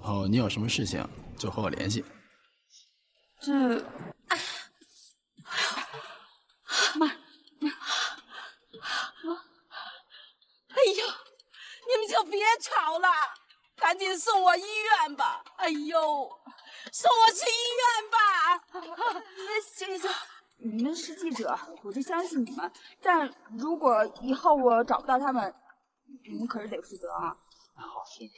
然后您有什么事情就和我联系。这，妈，哎呦，你们就别吵了，赶紧送我医院吧！哎呦，送我去医院吧！行，你们是记者，我就相信你们。但如果以后我找不到他们，你们可是得负责啊。好，行。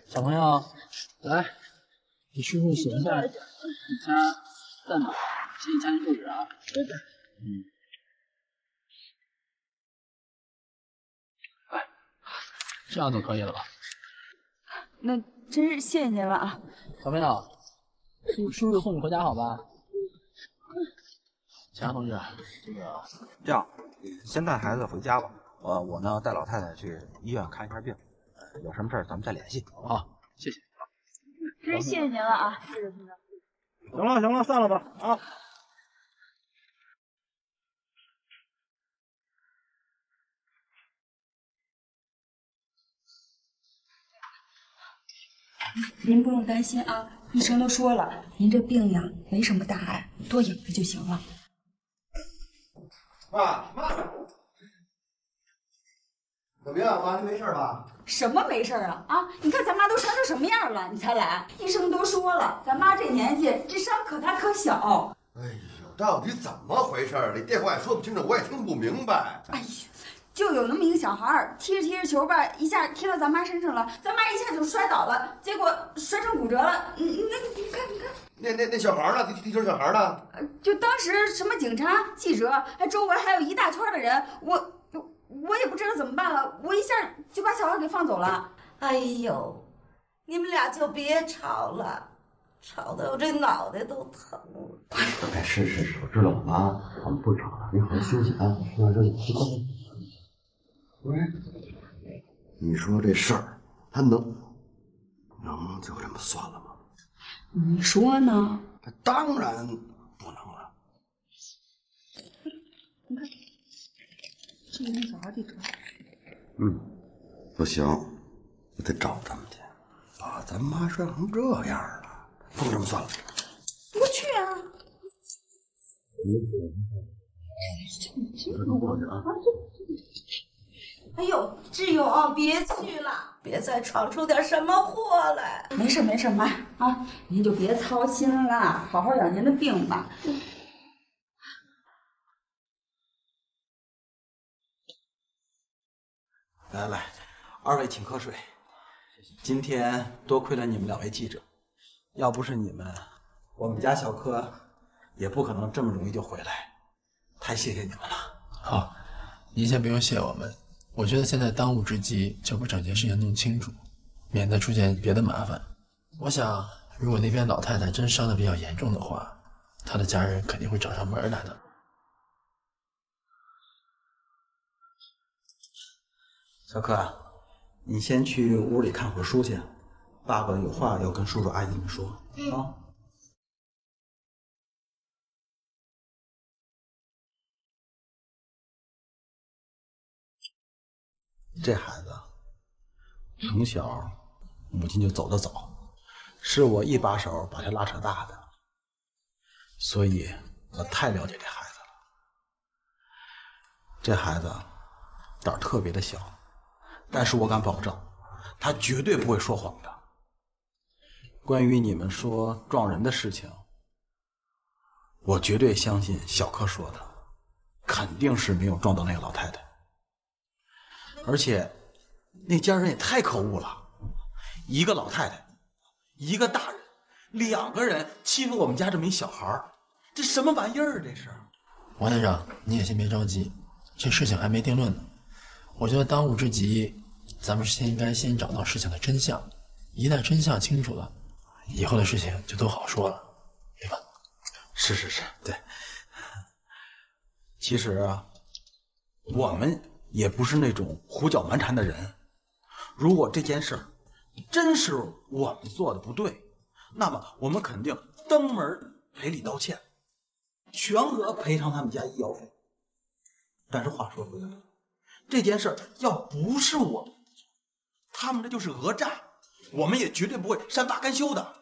小朋友，来，给叔叔写一下你家在哪，写你家庭住址啊。知道。哎，这样就可以了吧？那真是谢谢您了啊！小朋友，叔叔送你回家好吧？强同志，这样，先带孩子回家吧。我呢带老太太去医院看一下病，有什么事儿咱们再联系。好，谢谢。真谢谢您了啊！谢谢同志。行了，散了吧啊！您不用担心啊，医生都说了，您这病呀没什么大碍，多养着就行了。妈，怎么样，妈，您没事吧？什么没事啊？啊，你看咱妈都伤成什么样了，你才来？医生都说了，咱妈这年纪，这伤可大可小。哎呦，到底怎么回事？这电话也说不清楚，我也听不明白。哎呀，就有那么一个小孩踢着球吧，一下踢到咱妈身上了，咱妈一下就摔倒了，结果摔成骨折了。你看，那小孩呢？踢球小孩呢？就当时什么警察、记者，还周围还有一大圈的人，我也不知道怎么办了，我一下就把小孩给放走了。哎呦，你们俩就别吵了，吵得我这脑袋都疼了。哎，是，我知道了啊，我们不吵了，你好好休息啊，好好休息。喂，你说这事儿，他能就这么算了吗？你说呢？当然不能了。你看，这个那小孩地址。不行，我得找他们去，把咱妈摔成这样了，不能这么算了。不去啊！哎呦，志勇，别去了，别再闯出点什么祸来。没事，妈啊，您就别操心了，好好养您的病吧。来，二位请喝水。今天多亏了你们两位记者，要不是你们，我们家小柯也不可能这么容易就回来。太谢谢你们了。好，您先不用谢我们。我觉得现在当务之急就把整件事情弄清楚，免得出现别的麻烦。我想，如果那边老太太真伤得比较严重的话，她的家人肯定会找上门来的。小柯，你先去屋里看会儿书去，爸爸有话要跟叔叔阿姨们说啊。这孩子从小母亲就走得早，是我一把手把他拉扯大的，所以我太了解这孩子了。这孩子胆儿特别的小，但是我敢保证，他绝对不会说谎的。关于你们说撞人的事情，我绝对相信小柯说的，肯定是没有撞到那个老太太。而且那家人也太可恶了，一个老太太，一个大人，两个人欺负我们家这么一小孩，这什么玩意儿？这是。王先生，你也先别着急，这事情还没定论呢。我觉得当务之急，咱们应该先找到事情的真相。一旦真相清楚了，以后的事情就都好说了，对吧？是，对。其实啊，我们也不是那种胡搅蛮缠的人。如果这件事真是我们做的不对，那么我们肯定登门赔礼道歉，全额赔偿他们家医药费。但是话说回来，这件事要不是我们，他们这就是讹诈，我们也绝对不会善罢甘休的。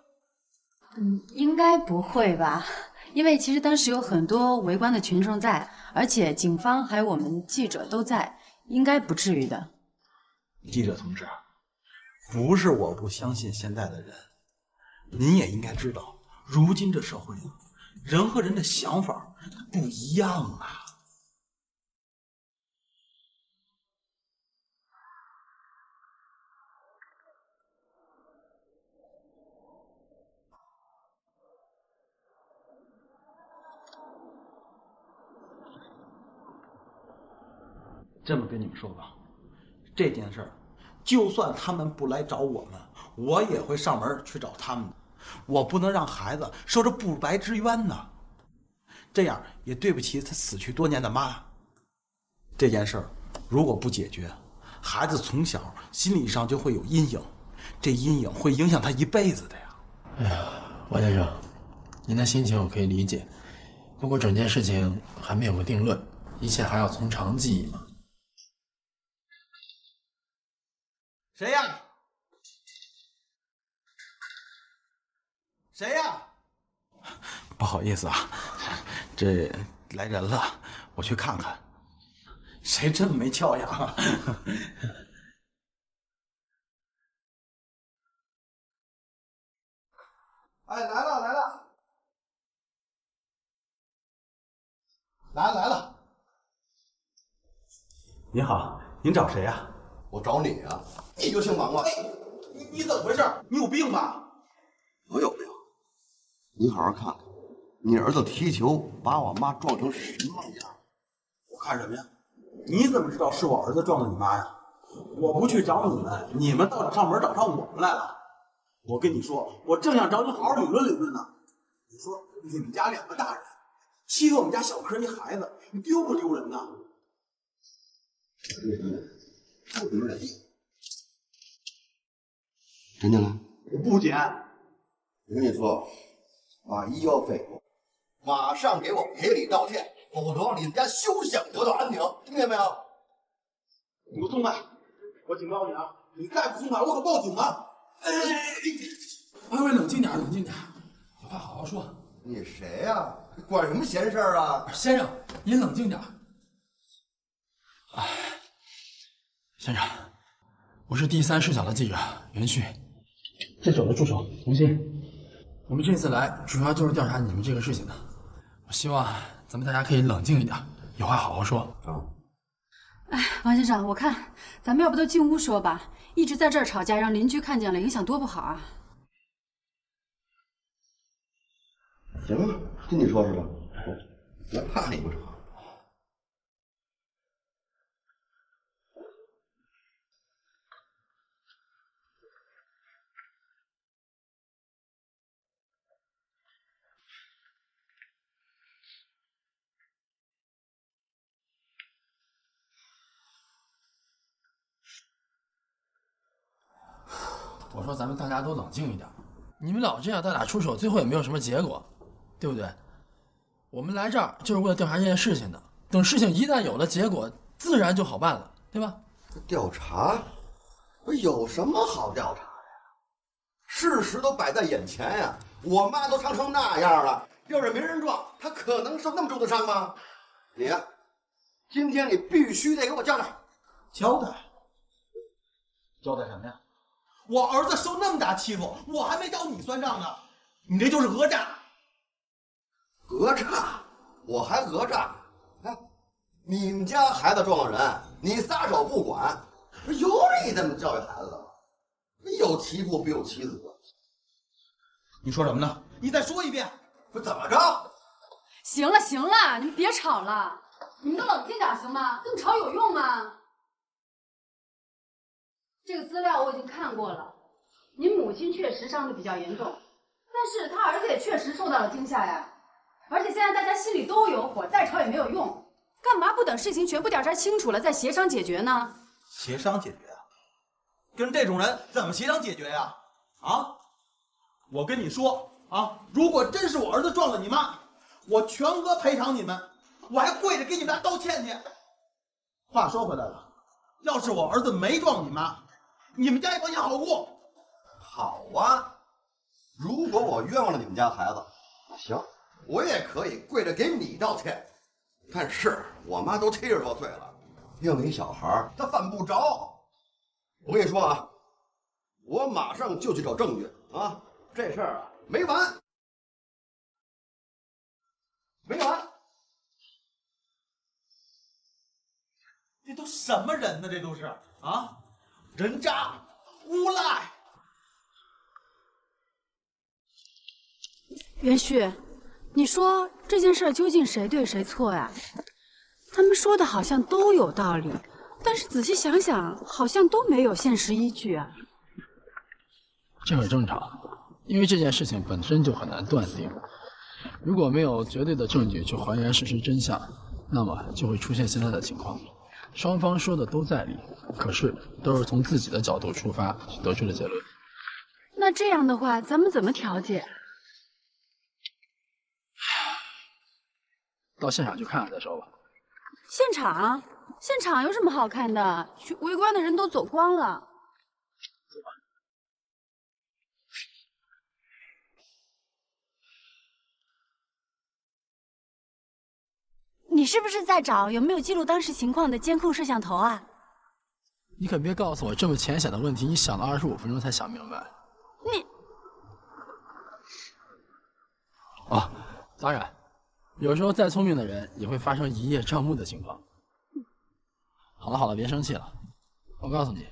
应该不会吧？因为其实当时有很多围观的群众在，而且警方还有我们记者都在，应该不至于的。记者同志，不是我不相信现在的人，您也应该知道，如今这社会人和人的想法不一样啊。这么跟你们说吧，这件事儿，就算他们不来找我们，我也会上门去找他们的。我不能让孩子受这不白之冤呐，这样也对不起他死去多年的妈。这件事儿如果不解决，孩子从小心理上就会有阴影，这阴影会影响他一辈子的呀。哎呀，王先生，您的心情我可以理解，不过整件事情还没有个定论，一切还要从长计议嘛。谁呀？谁呀？不好意思啊，这来人了，我去看看。谁这么没教养啊？哎，来了来了，来了。您好，您找谁呀？我找你啊，你就姓王吧？你怎么回事？你有病吧？我有病？你好好看看，你儿子踢球把我妈撞成什么样？我看什么呀？你怎么知道是我儿子撞的你妈呀？我不去找你们，你们倒是上门找上我们来了。我跟你说，我正想找你好好理论理论呢。你说你们家两个大人欺负我们家小柯一孩子，你丢不丢人呐？不丢人。捡起来。我不捡。我跟你说，把医药费马上给我赔礼道歉，否则你们家休想得到安宁，听见没有？你给我松开！我警告你啊，你再不松开，我可报警啊！微微冷静点，冷静点，有话好好说。你谁呀？你管什么闲事儿啊？先生，您冷静点。哎，先生，我是第三视角的记者袁旭，这是我的助手洪鑫。我们这次来主要就是调查你们这个事情的。我希望咱们大家可以冷静一点，有话好好说啊。哎，王先生，我看咱们要不都进屋说吧，一直在这儿吵架，让邻居看见了，影响多不好啊。行啊，听你说是吧？我怕你不成？我说咱们大家都冷静一点，你们老这样大打出手，最后也没有什么结果，对不对？我们来这儿就是为了调查这件事情的，等事情一旦有了结果，自然就好办了，对吧？调查？有什么好调查的呀？事实都摆在眼前呀！我妈都伤成那样了，要是没人撞，她可能受那么重的伤吗？你呀，今天你必须得给我交代。交代？交代什么呀？我儿子受那么大欺负，我还没找你算账呢，你这就是讹诈。讹诈？我还讹诈？哎，你们家孩子撞了人，你撒手不管，有你这么教育孩子的吗？有其父必有其子。你说什么呢？你再说一遍。不怎么着？行了行了，你别吵了，你们都冷静点行吗？这么吵有用吗？这个资料我已经看过了，您母亲确实伤得比较严重，但是她儿子也确实受到了惊吓呀。而且现在大家心里都有火，再吵也没有用，干嘛不等事情全部调查清楚了再协商解决呢？协商解决啊？跟这种人怎么协商解决呀？啊！我跟你说啊，如果真是我儿子撞了你妈，我全额赔偿你们，我还跪着给你们家道歉去。话说回来了，要是我儿子没撞你妈，你们家也放心好过。好啊，如果我冤枉了你们家孩子，行，我也可以跪着给你道歉。但是我妈都70多岁了，要没小孩，她犯不着。我跟你说啊，我马上就去找证据啊，这事儿啊没完，没完。这都什么人呢？这都是啊，人渣、无赖。袁旭，你说这件事究竟谁对谁错呀？他们说的好像都有道理，但是仔细想想，好像都没有现实依据啊。这很正常，因为这件事情本身就很难断定。如果没有绝对的证据去还原事实真相，那么就会出现现在的情况。双方说的都在理，可是都是从自己的角度出发去得出的结论。那这样的话，咱们怎么调解？到现场去看看再说吧。现场有什么好看的？去围观的人都走光了。你是不是在找有没有记录当时情况的监控摄像头啊？你可别告诉我这么浅显的问题，你想了25分钟才想明白。你……哦，当然，有时候再聪明的人也会发生一叶障目的情况。好了，别生气了。我告诉你，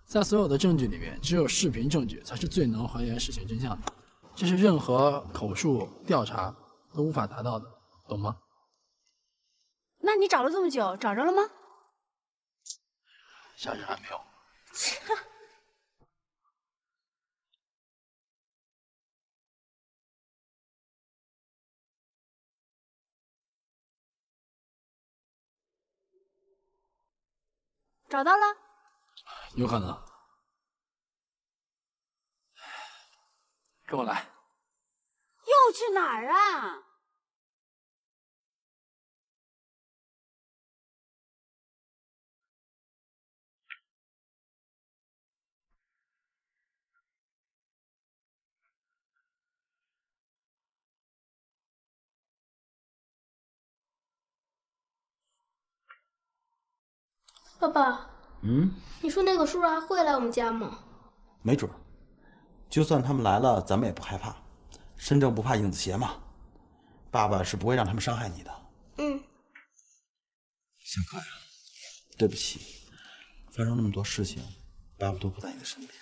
在所有的证据里面，只有视频证据才是最能还原事情真相的，这是任何口述调查都无法达到的，懂吗？那你找了这么久，找着了吗？暂时还没有。找到了？有可能。跟我来。又去哪儿啊？爸爸，你说那个叔叔还会来我们家吗？没准儿，就算他们来了，咱们也不害怕。身正不怕影子斜嘛。爸爸是不会让他们伤害你的。小可呀，对不起，发生那么多事情，爸爸都不在你的身边。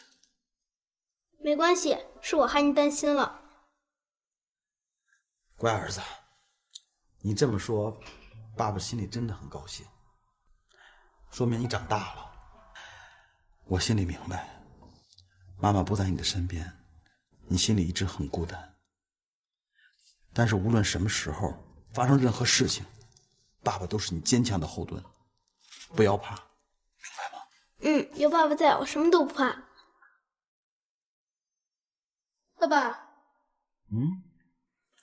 没关系，是我害你担心了。乖儿子，你这么说，爸爸心里真的很高兴。说明你长大了。我心里明白，妈妈不在你的身边，你心里一直很孤单。但是无论什么时候发生任何事情，爸爸都是你坚强的后盾，不要怕，明白吗？有爸爸在，我什么都不怕。爸爸，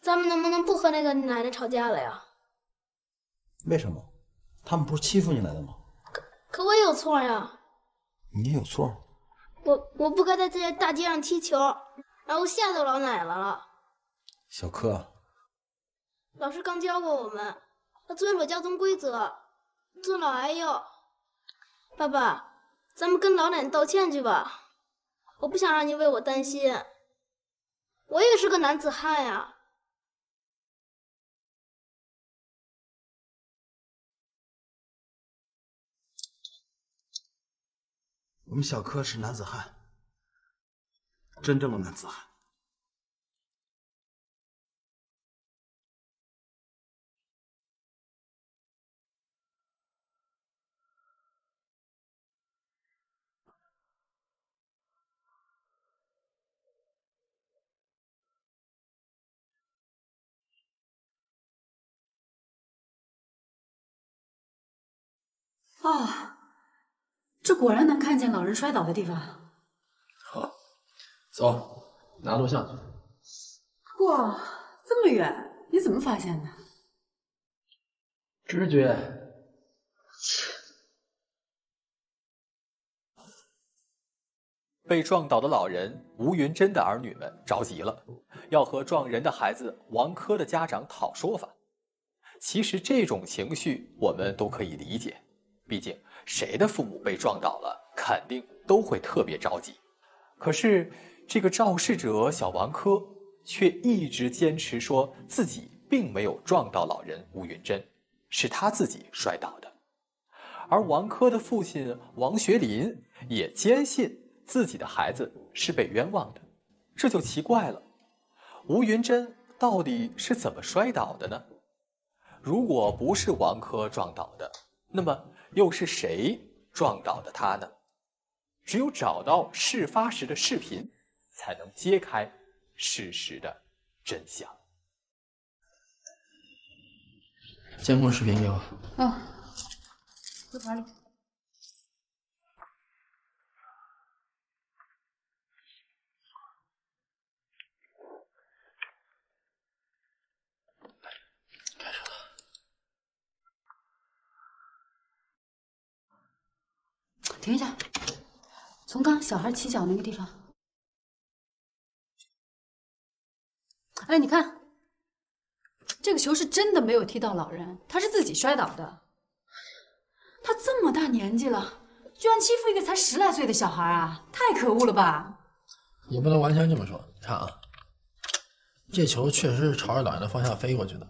咱们能不能不和那个奶奶吵架了呀？为什么？他们不是欺负你来的吗？可我也有错呀。你也有错。我不该在这大街上踢球，然后吓到老奶奶了。小柯，老师刚教过我们，要遵守交通规则，尊老爱幼。爸爸，咱们跟老奶奶道歉去吧。我不想让你为我担心，我也是个男子汉呀。我们小柯是男子汉，真正的男子汉。哦，这果然能看见老人摔倒的地方。好，走，拿录像去。哇，这么远，你怎么发现的？直觉。被撞倒的老人吴云珍的儿女们着急了，要和撞人的孩子王珂的家长讨说法。其实这种情绪我们都可以理解，毕竟谁的父母被撞倒了，肯定都会特别着急。可是这个肇事者小王珂却一直坚持说自己并没有撞到老人吴云珍，是他自己摔倒的。而王珂的父亲王学林也坚信自己的孩子是被冤枉的，这就奇怪了。吴云珍到底是怎么摔倒的呢？如果不是王珂撞倒的，那么又是谁撞倒的他呢？只有找到事发时的视频，才能揭开事实的真相。监控视频给我。哦，U盘里。停一下，从刚小孩起脚那个地方。哎，你看，这个球是真的没有踢到老人，他是自己摔倒的。他这么大年纪了，居然欺负一个才10来岁的小孩啊！太可恶了吧！也不能完全这么说。你看啊，这球确实是朝着老人的方向飞过去的，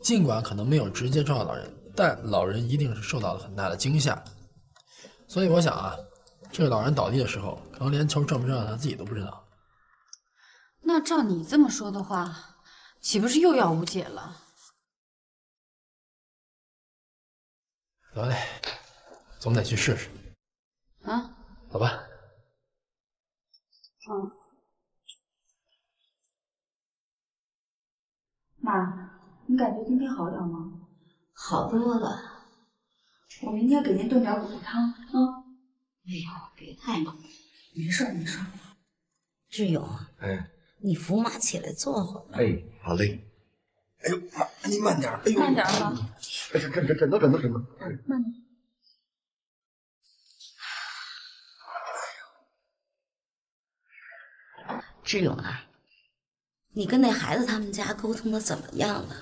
尽管可能没有直接撞到老人，但老人一定是受到了很大的惊吓。所以我想啊，这个老人倒地的时候，可能连球撞不撞到他自己都不知道。那照你这么说的话，岂不是又要无解了？得嘞，总得去试试。啊？走吧。嗯。妈，你感觉今天好点吗？好多了。我明天给您炖点骨汤啊。哎呦，别太猛，没事没事。志勇，哎，你扶妈起来坐会儿。哎，好嘞。哎呦，妈，您慢点。哎呦，慢点吧。哎，枕头。慢点。志勇啊，你跟那孩子他们家沟通的怎么样了？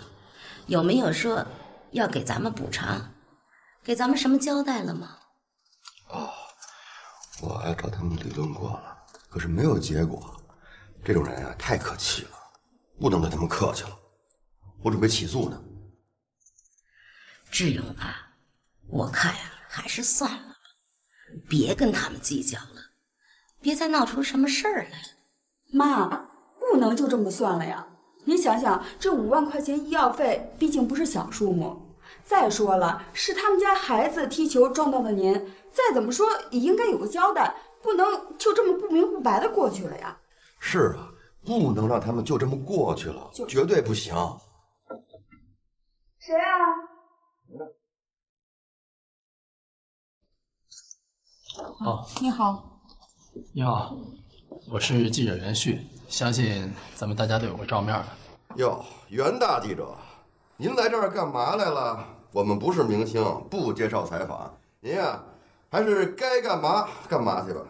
有没有说要给咱们补偿？给咱们什么交代了吗？哦，我呀找他们理论过了，可是没有结果。这种人啊太客气了，不能对他们客气了。我准备起诉呢。志勇啊，我看呀还是算了吧，别跟他们计较了，别再闹出什么事儿来。妈，不能就这么算了呀！您想想，这5万块钱医药费毕竟不是小数目。再说了，是他们家孩子踢球撞到的您，再怎么说也应该有个交代，不能就这么不明不白的过去了呀。是啊，不能让他们就这么过去了，绝对不行。谁啊？哦，你好。你好，我是记者袁旭，相信咱们大家都有过照面的。哟，袁大记者，您来这儿干嘛来了？我们不是明星，不接受采访。您呀，还是该干嘛干嘛去吧。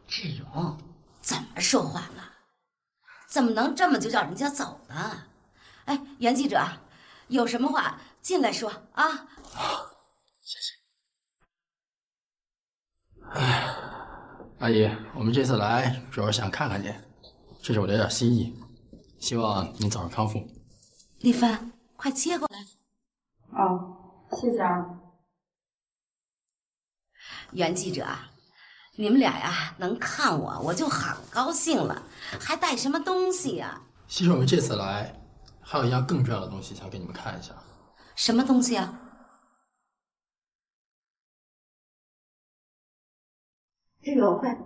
志勇，怎么说话了？怎么能这么就叫人家走呢？哎，袁记者，有什么话进来说啊。谢谢。哎，阿姨，我们这次来主要是想看看您，这是我的点心意，希望您早日康复。丽芬，快接过来。哦，谢谢啊。袁记者，你们俩呀能看我就很高兴了，还带什么东西呀？其实我们这次来还有一样更重要的东西想给你们看一下。什么东西啊？志勇，快！什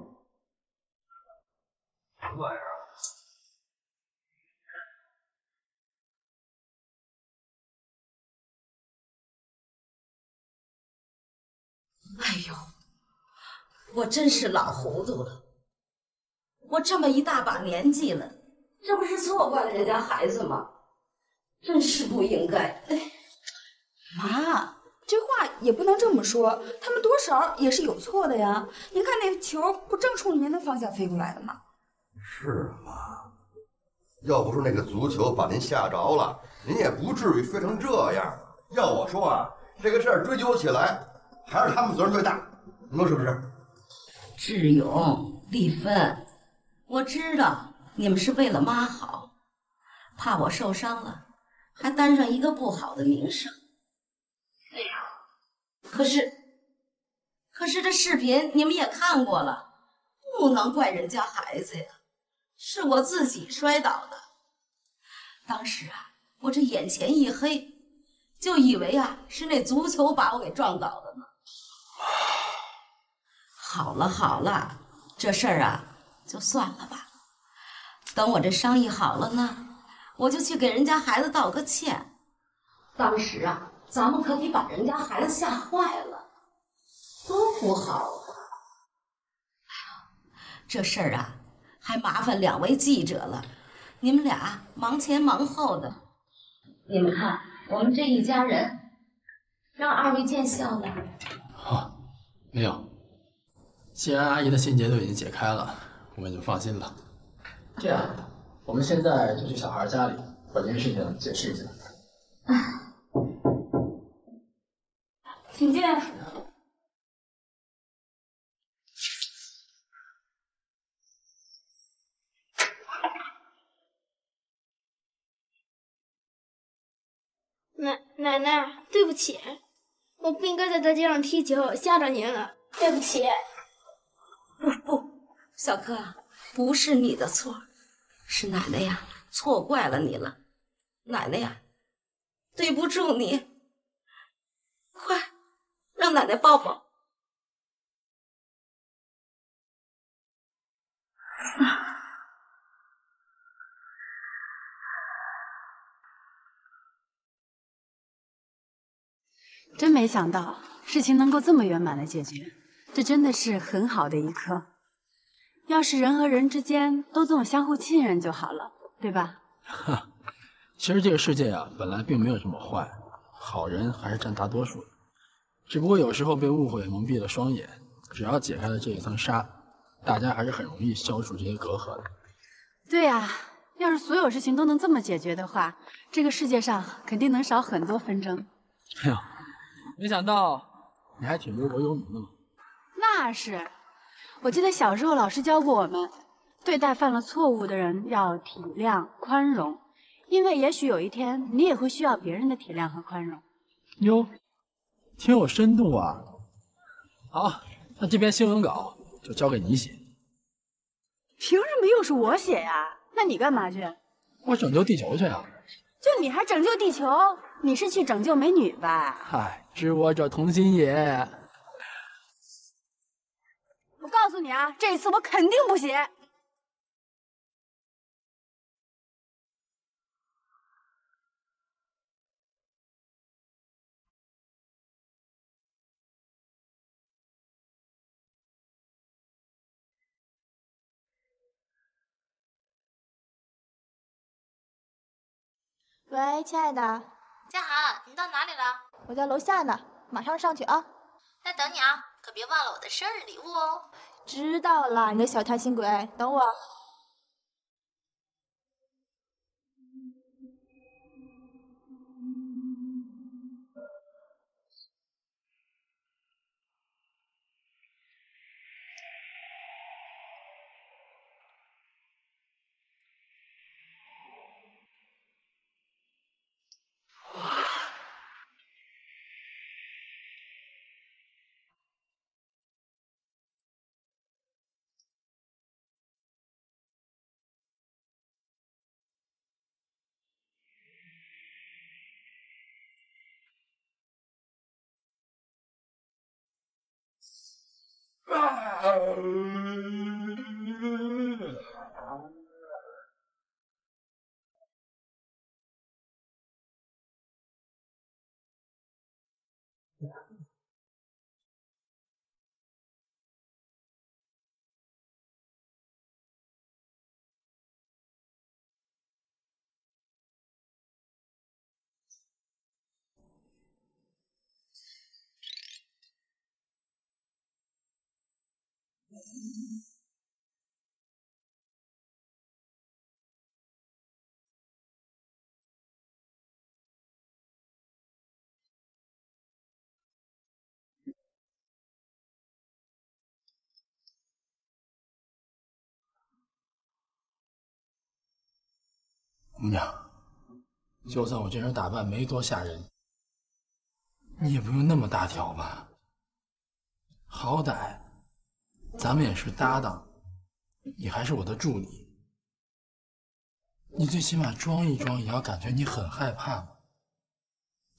么玩意儿？哎呦，我真是老糊涂了。我这么一大把年纪了，这不是错怪了人家孩子吗？真是不应该。妈，这话也不能这么说，他们多少也是有错的呀。您看那球不正冲您的方向飞过来的吗？是啊，要不是那个足球把您吓着了，您也不至于摔成这样。要我说啊，这个事儿追究起来，还是他们责任最大，你说是不是？志勇、丽芬，我知道你们是为了妈好，怕我受伤了，还担上一个不好的名声。哎呀，可是这视频你们也看过了，不能怪人家孩子呀，是我自己摔倒的。当时啊，我这眼前一黑，就以为啊是那足球把我给撞倒的呢。好了好了，这事儿啊就算了吧。等我这伤医好了呢，我就去给人家孩子道个歉。当时啊，咱们可得把人家孩子吓坏了，多不好啊！哎呀，这事儿啊，还麻烦2位记者了，你们俩忙前忙后的。你们看，我们这一家人，让2位见笑了。没有，既然阿姨的心结都已经解开了，我们就放心了。这样，我们现在就去小孩家里把这件事情解释一下。请进。奶奶，对不起，我不应该在大街上踢球，吓着您了，对不起。不，小柯，不是你的错，是奶奶呀，错怪了你了。奶奶呀，对不住你。快，让奶奶抱抱。真没想到事情能够这么圆满的解决，这真的是很好的一刻。要是人和人之间都这么相互信任就好了，对吧？其实这个世界啊，本来并没有这么坏，好人还是占大多数的。只不过有时候被误会蒙蔽了双眼，只要解开了这一层纱，大家还是很容易消除这些隔阂的。对呀，要是所有事情都能这么解决的话，这个世界上肯定能少很多纷争。哎呀，没想到你还挺忧国忧民的嘛。那是，我记得小时候老师教过我们，对待犯了错误的人要体谅宽容，因为也许有一天你也会需要别人的体谅和宽容。哟，挺有深度啊。好，那这篇新闻稿就交给你写。凭什么又是我写呀？那你干嘛去？我拯救地球去啊！就你还拯救地球？你是去拯救美女吧？嗨，知我者同心也。我告诉你啊，这一次我肯定不写。喂，亲爱的，嘉涵，你到哪里了？我在楼下呢，马上上去啊。那等你啊，可别忘了我的生日礼物哦。知道了，你的小贪心鬼，等我。姑娘，就算我这身打扮没多吓人，你也不用那么大条吧？好歹咱们也是搭档，你还是我的助理，你最起码装一装也要感觉你很害怕吧？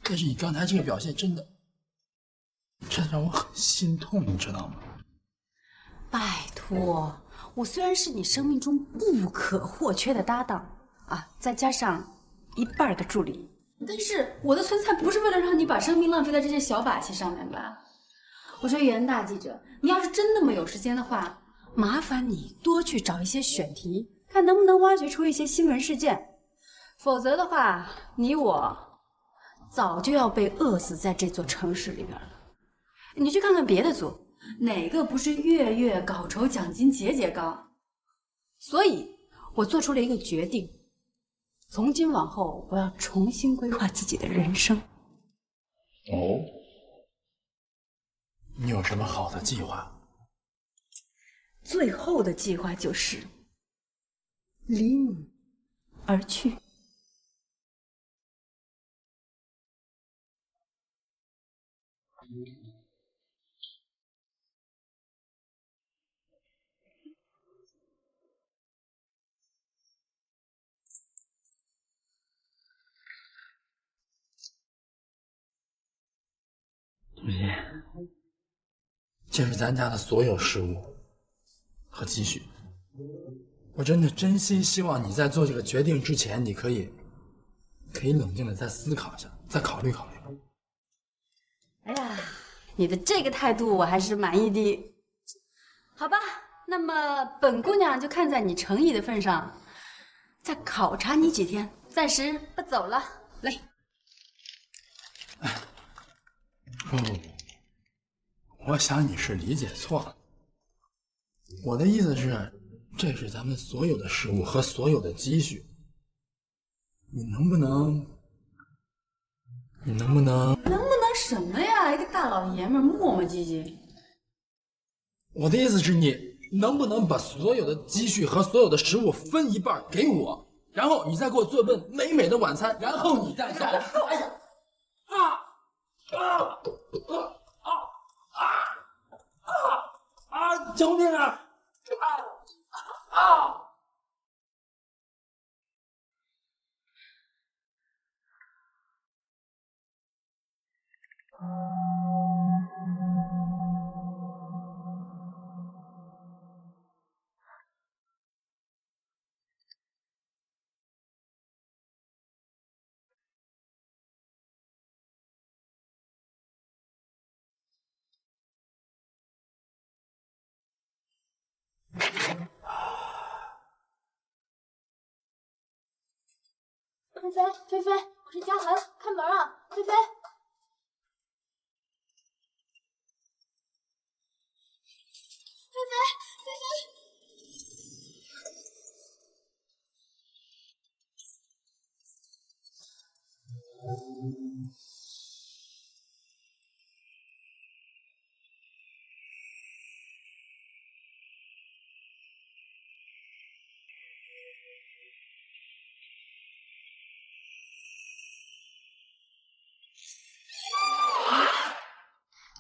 但是你刚才这个表现真的让我很心痛，你知道吗？拜托，我虽然是你生命中不可或缺的搭档啊，再加上一半的助理，但是我的存在不是为了让你把生命浪费在这些小把戏上面吧？我说袁大记者，你要是真那么有时间的话，麻烦你多去找一些选题，看能不能挖掘出一些新闻事件，否则的话，你我早就要被饿死在这座城市里边了。你去看看别的组。哪个不是月月稿酬奖金节节高？所以，我做出了一个决定，从今往后，我要重新规划自己的人生。哦，你有什么好的计划？最后的计划就是离你而去。主席，这是咱家的所有事务和积蓄。我真心希望你在做这个决定之前，你可以冷静的再思考一下，再考虑考虑。哎呀，你的这个态度我还是满意的。好吧，那么本姑娘就看在你诚意的份上，再考察你几天，暂时不走了。来。不，我想你是理解错了。我的意思是，这是咱们所有的事务和所有的积蓄。你能不能什么呀？一个大老爷们磨磨唧唧。我的意思是，你能不能把所有的积蓄和所有的食物分一半给我，然后你再给我做顿美美的晚餐，然后你再走。哎呀！救命啊！菲菲，我是佳涵，开门啊，菲菲。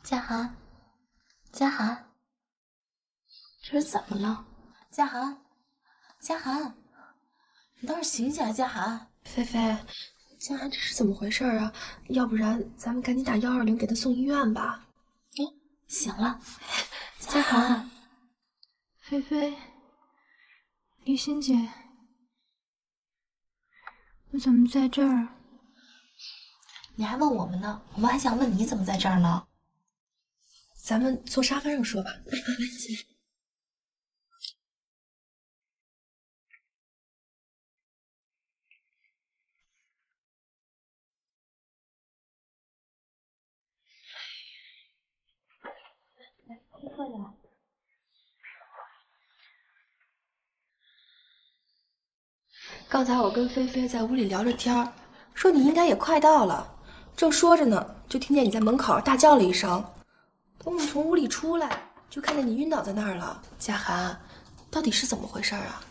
佳涵，佳涵，这是怎么了？佳涵，佳涵，你倒是醒醒啊，佳涵！菲菲，佳涵这是怎么回事啊？要不然咱们赶紧打120给他送医院吧。醒了，佳涵，菲菲，李欣姐，我怎么在这儿？你还问我们呢？我们还想问你怎么在这儿呢。咱们坐沙发上说吧。来，起来。来，坐下来。刚才我跟菲菲在屋里聊着天，说你应该也快到了。正说着呢，就听见你在门口大叫了一声。等我们从屋里出来，就看见你晕倒在那儿了。佳涵，到底是怎么回事啊？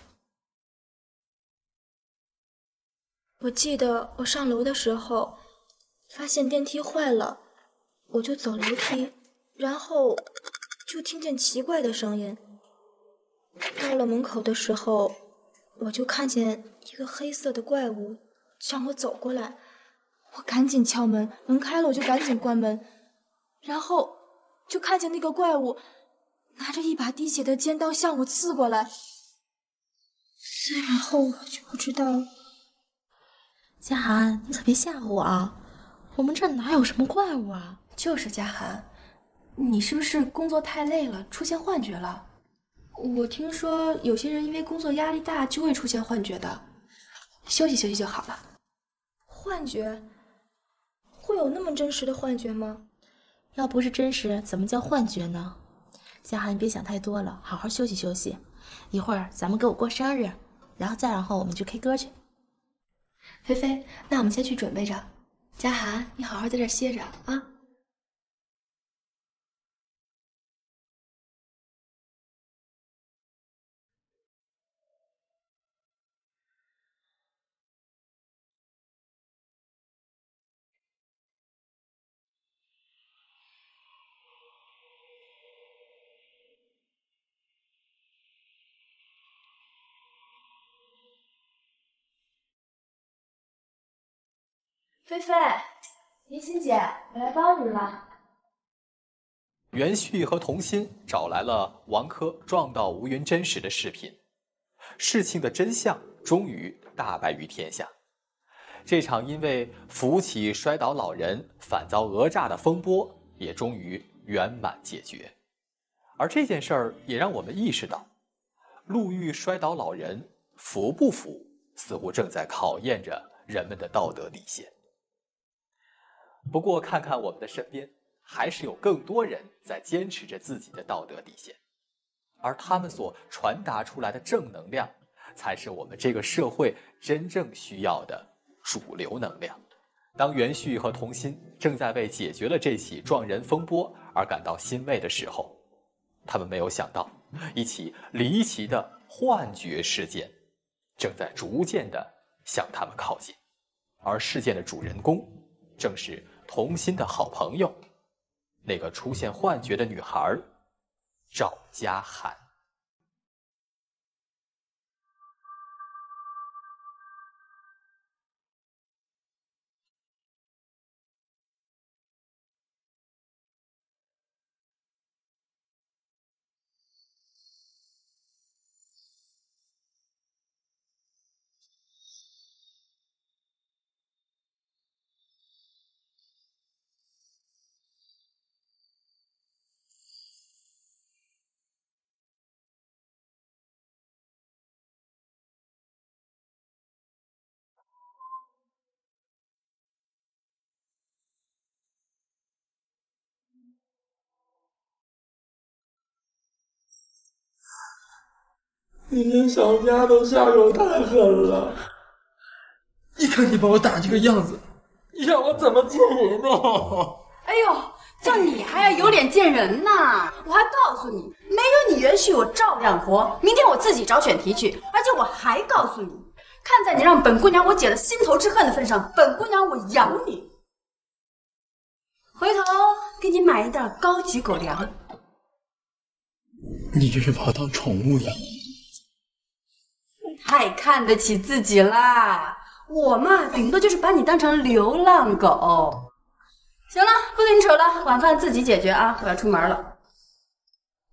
我记得我上楼的时候，发现电梯坏了，我就走楼梯，然后就听见奇怪的声音。到了门口的时候，我就看见一个黑色的怪物向我走过来，我赶紧敲门，门开了我就赶紧关门，然后就看见那个怪物拿着一把滴血的尖刀向我刺过来。再然后我就不知道了。嘉涵，你可别吓唬我啊！我们这儿哪有什么怪物啊？就是嘉涵，你是不是工作太累了，出现幻觉了？我听说有些人因为工作压力大就会出现幻觉的，休息休息就好了。幻觉？会有那么真实的幻觉吗？要不是真实，怎么叫幻觉呢？嘉涵，你别想太多了，好好休息休息。一会儿咱们给我过生日，然后我们去 K 歌去。菲菲，那我们先去准备着。嘉涵，你好好在这儿歇着啊。菲菲，林欣姐，我来帮你了。袁旭和童心找来了王珂撞到吴云真实的视频，事情的真相终于大白于天下。这场因为扶起摔倒老人反遭讹诈的风波也终于圆满解决。而这件事儿也让我们意识到，路遇摔倒老人扶不扶，似乎正在考验着人们的道德底线。不过看看我们的身边，还是有更多人在坚持着自己的道德底线，而他们所传达出来的正能量，才是我们这个社会真正需要的主流能量。当袁旭和童心正在为解决了这起撞人风波而感到欣慰的时候，他们没有想到，一起离奇的幻觉事件正在逐渐的向他们靠近，而事件的主人公正是童心的好朋友，那个出现幻觉的女孩赵嘉涵。你连小家都下手太狠了！你看你把我打这个样子，你让我怎么做人呢？哎呦，就你还要有脸见人呢！我还告诉你，没有你袁旭，我照样活。明天我自己找选题去，而且我还告诉你，看在你让本姑娘我解了心头之恨的份上，本姑娘我养你。回头给你买一袋高级狗粮。你这是把我当宠物养？太看得起自己啦！我嘛，顶多就是把你当成流浪狗。行了，不跟你扯了，晚饭自己解决啊！我要出门了。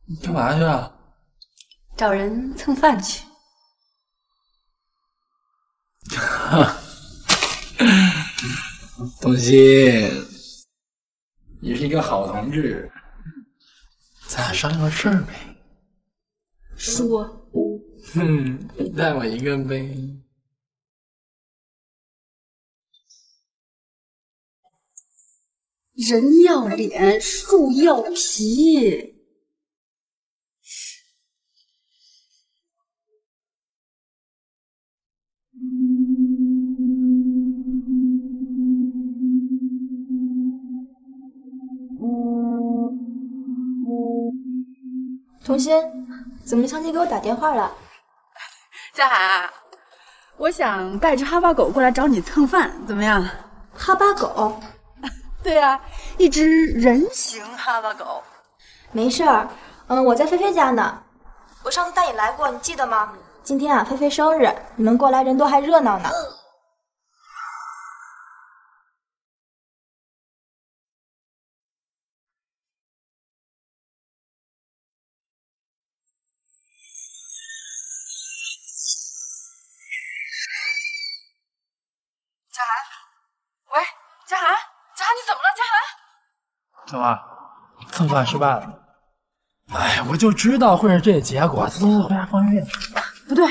你干嘛去啊？找人蹭饭去。东西，你是一个好同志，咱俩商量个事儿呗。说。你带我一个呗。人要脸，树要皮。童心，怎么长期给我打电话了？嘉涵，我想带只哈巴狗过来找你蹭饭，怎么样？哈巴狗？对啊，一只人形哈巴狗。没事儿，我在菲菲家呢。我上次带你来过，你记得吗？今天啊，菲菲生日，你们过来人多还热闹呢。怎么，蹭饭失败了？哎，我就知道会是这结果。走，回家方便面。不对，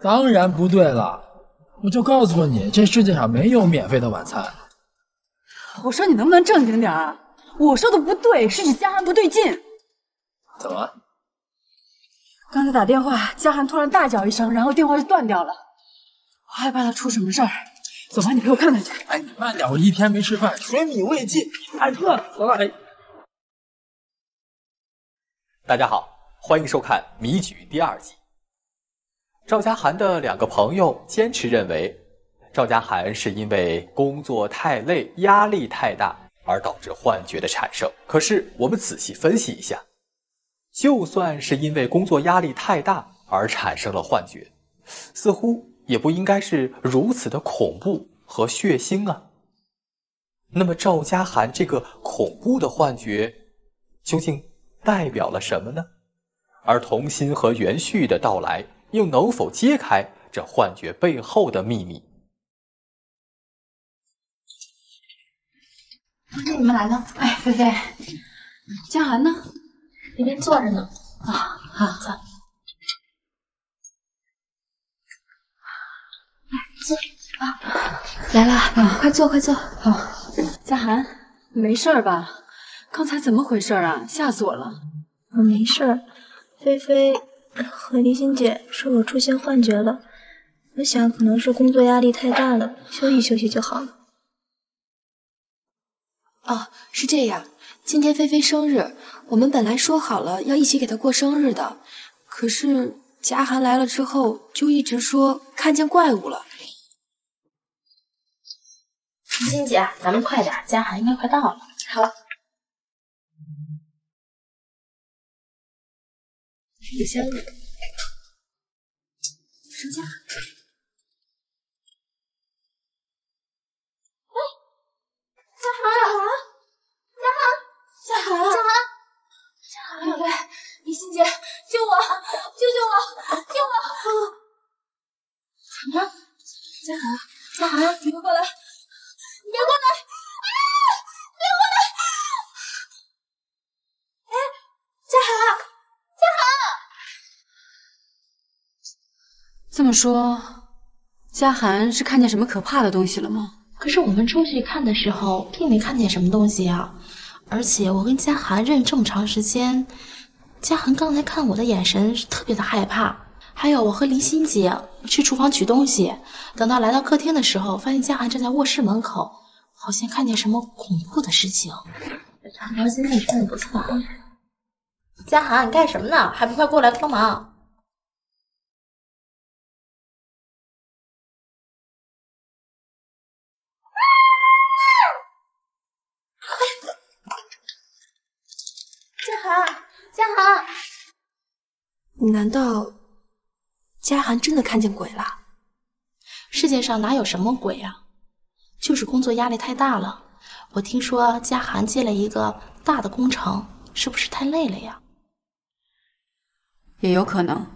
当然不对了。我就告诉你，这世界上没有免费的晚餐。我说你能不能正经点啊？我说的不对，是指佳涵不对劲。怎么？刚才打电话，佳涵突然大叫一声，然后电话就断掉了。我害怕他出什么事儿。走吧，你陪我看看去。哎，你慢点，我一天没吃饭，水米未进。哎，哥，走了。大家好，欢迎收看《迷局》第2季。赵家涵的2个朋友坚持认为，赵家涵是因为工作太累、压力太大而导致幻觉的产生。可是我们仔细分析一下，就算是因为工作压力太大而产生了幻觉，似乎也不应该是如此的恐怖和血腥啊。那么赵家涵这个恐怖的幻觉究竟代表了什么呢？而童心和元旭的到来又能否揭开这幻觉背后的秘密？你们来了。哎，菲菲，佳涵呢？那边坐着呢。啊，好，走。坐啊，来了，快坐，快坐。好，佳涵，你没事吧？刚才怎么回事啊？吓死我了。我没事儿，菲菲和黎欣姐说我出现幻觉了，我想可能是工作压力太大了，休息休息就好了。哦，是这样，今天菲菲生日，我们本来说好了要一起给她过生日的，可是佳涵来了之后就一直说看见怪物了。黎欣姐，咱们快点，佳涵应该快到了。好。有香味。收佳涵。哎，佳涵，佳涵，小贝，黎欣姐，救我，救我，救我！怎么了？佳涵，你别过来，你别过来！啊！别过来！哎，佳涵，佳涵！这么说，佳涵是看见什么可怕的东西了吗？可是我们出去看的时候，并没看见什么东西啊。而且我跟佳涵认识这么长时间，佳涵刚才看我的眼神是特别的害怕。还有我和黎欣姐去厨房取东西，等到来到客厅的时候，发现佳涵站在卧室门口，好像看见什么恐怖的事情。我今天穿的不错啊。佳涵，你干什么呢？还不快过来帮忙！佳涵，佳涵，难道佳涵真的看见鬼了？世界上哪有什么鬼啊？就是工作压力太大了。我听说佳涵接了一个大的工程，是不是太累了呀？也有可能。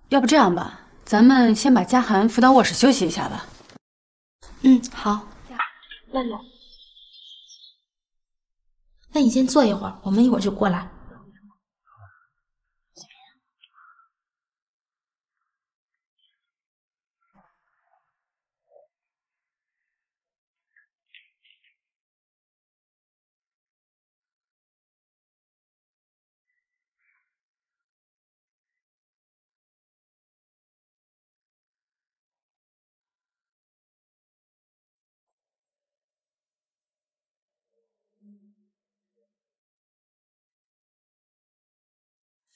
要不这样吧，咱们先把佳涵扶到卧室休息一下吧。嗯，好。慢点。那你先坐一会儿，我们一会儿就过来。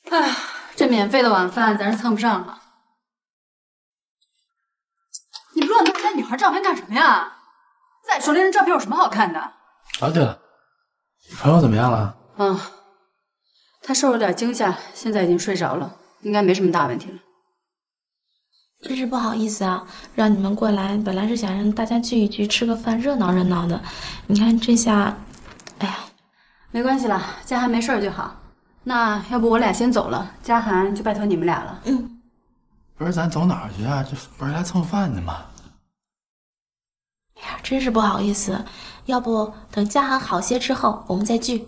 哎，这免费的晚饭咱是蹭不上了。你乱拍那女孩照片干什么呀？再说那张照片有什么好看的？啊，对了，朋友怎么样了？他受了点惊吓，现在已经睡着了，应该没什么大问题了。真是不好意思啊，让你们过来，本来是想让大家聚一聚，吃个饭，热闹热闹的。你看这下，哎呀，没关系了，佳涵没事就好。那要不我俩先走了，佳涵就拜托你们俩了。嗯，不是咱走哪儿去啊？这不是来蹭饭的吗？哎呀，真是不好意思。要不等嘉涵好些之后，我们再聚。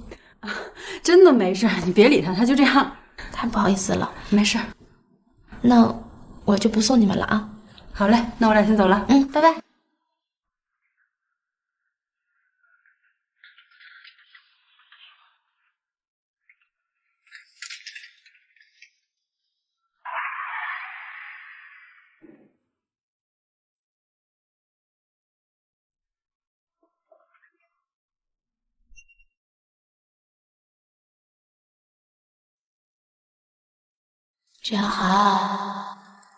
真的没事，你别理他，他就这样。太不好意思了。没事。那我就不送你们了啊。好嘞，那我俩先走了。拜拜。嘉涵，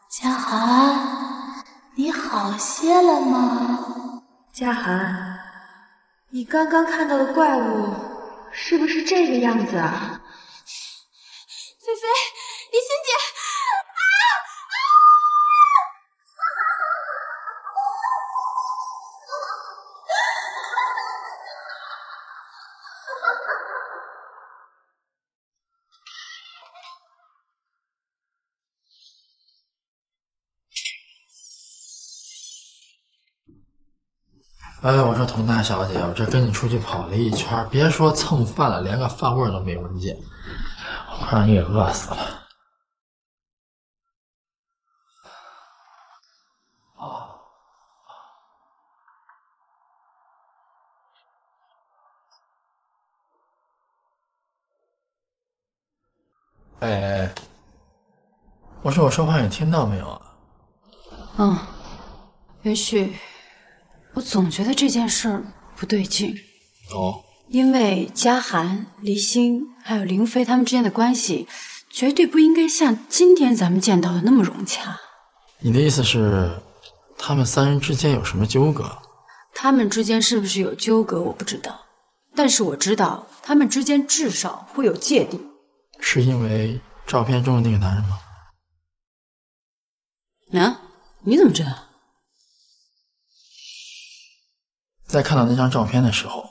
嘉涵，你好些了吗？嘉涵，你刚刚看到的怪物是不是这个样子啊？菲菲，李欣姐，哎，我说佟大小姐，我这跟你出去跑了一圈，别说蹭饭了，连个饭味都没闻见，我快让你给饿死了。哎，我说我说话你听到没有啊？元旭，我总觉得这件事儿不对劲。哦，因为嘉涵、黎欣还有林飞他们之间的关系，绝对不应该像今天咱们见到的那么融洽。你的意思是，他们三人之间有什么纠葛？他们之间是不是有纠葛，我不知道，但是我知道他们之间至少会有芥蒂。是因为照片中的那个男人吗？你怎么知道？在看到那张照片的时候，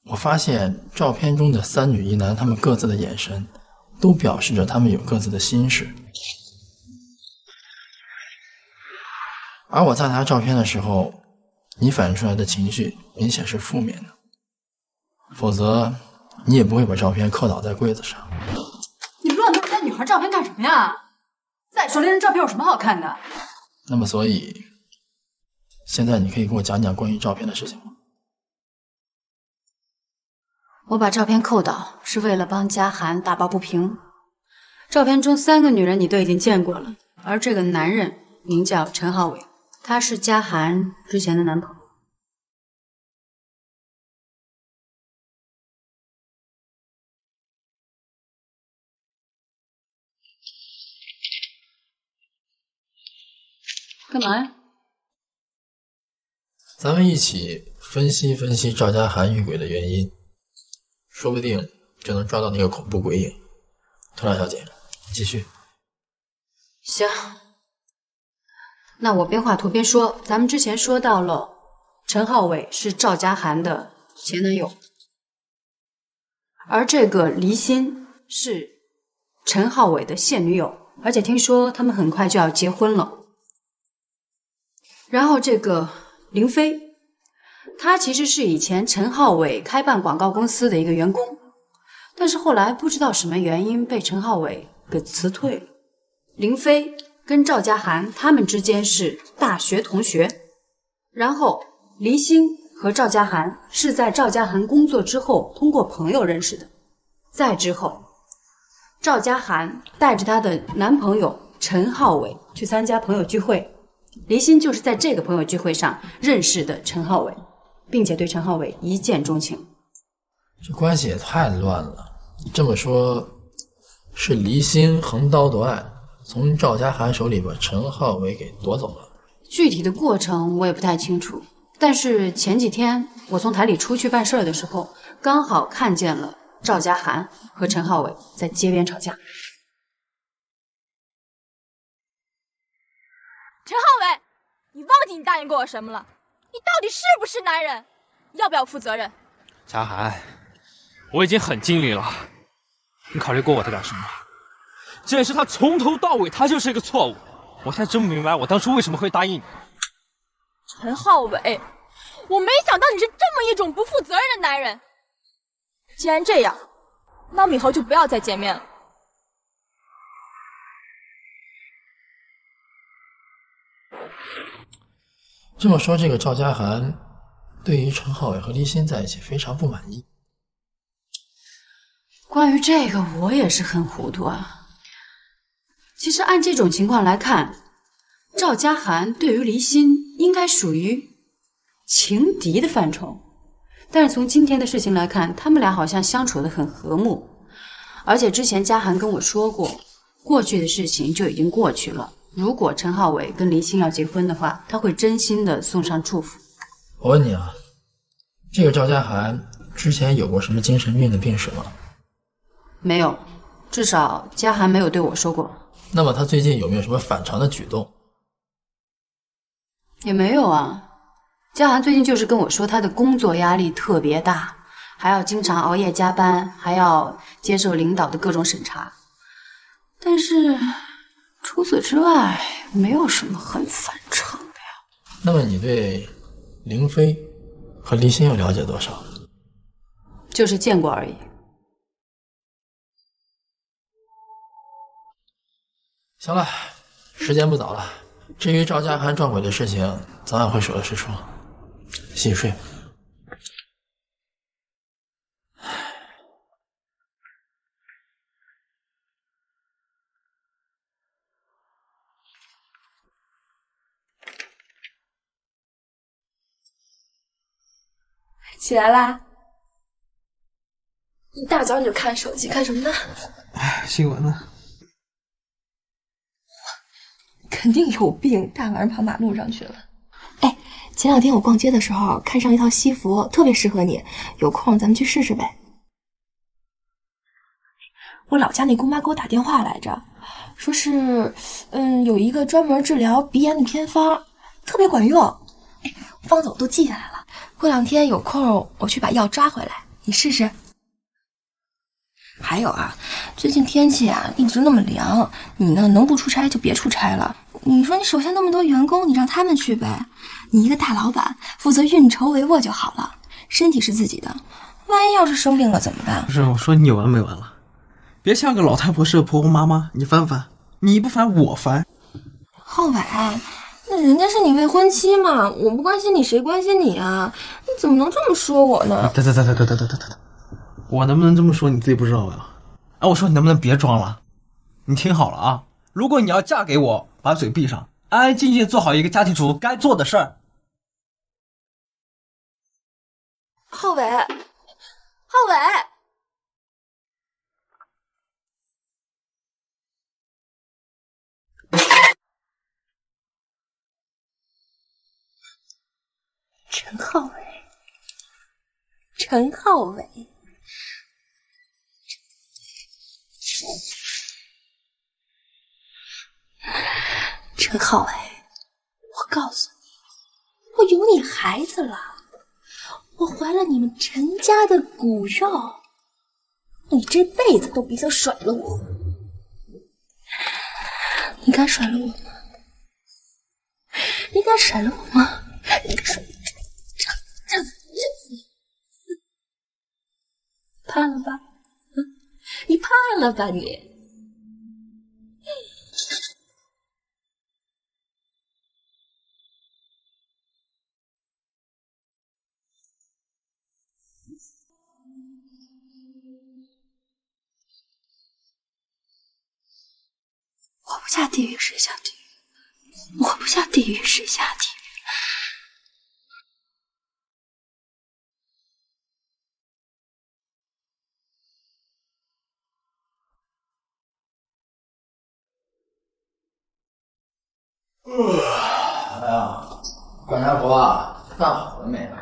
我发现照片中的三女一男，他们各自的眼神都表示着他们有各自的心事。而我在拿照片的时候，你反映出来的情绪明显是负面的，否则你也不会把照片扣倒在柜子上。你乱动那女孩照片干什么呀？再说那张照片有什么好看的？那么所以，现在你可以给我讲讲关于照片的事情吗？我把照片扣倒是为了帮嘉涵打抱不平。照片中3个女人你都已经见过了，而这个男人名叫陈浩伟，他是嘉涵之前的男朋友。干嘛呀？咱们一起分析分析赵嘉涵遇鬼的原因，说不定就能抓到那个恐怖鬼影。佟大小姐，继续。行，那我边画图边说。咱们之前说到了，陈浩伟是赵嘉涵的前男友，而这个黎欣是陈浩伟的现女友，而且听说他们很快就要结婚了。然后这个林飞，他其实是以前陈浩伟开办广告公司的一个员工，但是后来不知道什么原因被陈浩伟给辞退了。林飞跟赵嘉涵他们之间是大学同学，然后黎欣和赵嘉涵是在赵嘉涵工作之后通过朋友认识的。再之后，赵嘉涵带着她的男朋友陈浩伟去参加朋友聚会，黎欣就是在这个朋友聚会上认识的陈浩伟，并且对陈浩伟一见钟情。这关系也太乱了。这么说，是黎欣横刀夺爱，从赵嘉涵手里把陈浩伟给夺走了。具体的过程我也不太清楚，但是前几天我从台里出去办事的时候，刚好看见了赵嘉涵和陈浩伟在街边吵架。陈浩伟，你忘记你答应过我什么了？你到底是不是男人？要不要负责任？嘉涵，我已经很尽力了，你考虑过我在干什么？这件事他从头到尾他就是一个错误，我现在真不明白我当初为什么会答应你。陈浩伟，我没想到你是这么一种不负责任的男人。既然这样，那我们以后就不要再见面了。这么说，这个赵家涵对于陈浩伟和离心在一起非常不满意。关于这个，我也是很糊涂啊。其实按这种情况来看，赵家涵对于离心应该属于情敌的范畴。但是从今天的事情来看，他们俩好像相处得很和睦。而且之前家涵跟我说过，过去的事情就已经过去了。如果陈浩伟跟离心要结婚的话，他会真心的送上祝福。我问你啊，这个赵家涵之前有过什么精神病的病史吗？没有，至少家涵没有对我说过。那么他最近有没有什么反常的举动？也没有啊。家涵最近就是跟我说，他的工作压力特别大，还要经常熬夜加班，还要接受领导的各种审查。但是除此之外，没有什么很反常的呀。那么你对凌飞和离心又了解多少？就是见过而已。行了，时间不早了。至于赵家涵撞鬼的事情，早晚会水落石出。洗洗睡。起来啦！一大早你就看手机，看什么呢？新闻呢？肯定有病，大晚上跑马路上去了。哎，前两天我逛街的时候看上一套西服，特别适合你，有空咱们去试试呗。我老家那姑妈给我打电话来着，说是有一个专门治疗鼻炎的偏方，特别管用。哎，方子我都记下来了，过两天有空我去把药抓回来，你试试。还有啊，最近天气啊一直那么凉，你呢能不出差就别出差了。你说你手下那么多员工，你让他们去呗。你一个大老板，负责运筹帷幄就好了。身体是自己的，万一要是生病了怎么办？不是，我说你有完没完了？别像个老太婆似的婆婆妈妈，你烦不烦？你不烦我烦。浩伟，那人家是你未婚妻嘛，我不关心你谁关心你啊？你怎么能这么说我呢？等，我能不能这么说你自己不知道呀？哎，我说你能不能别装了？你听好了啊，如果你要嫁给我，把嘴闭上，安安静静做好一个家庭主妇该做的事儿。浩伟，陈浩伟，陈浩伟，我告诉你，我有你孩子了，我怀了你们陈家的骨肉，你这辈子都别想甩了我。你敢甩了我吗？你敢甩了我吗？你敢甩？怕了吧？你怕了吧你？我不下地狱谁下地狱？我不下地狱谁下地狱？哎呀，管家婆啊，饭好了没啊？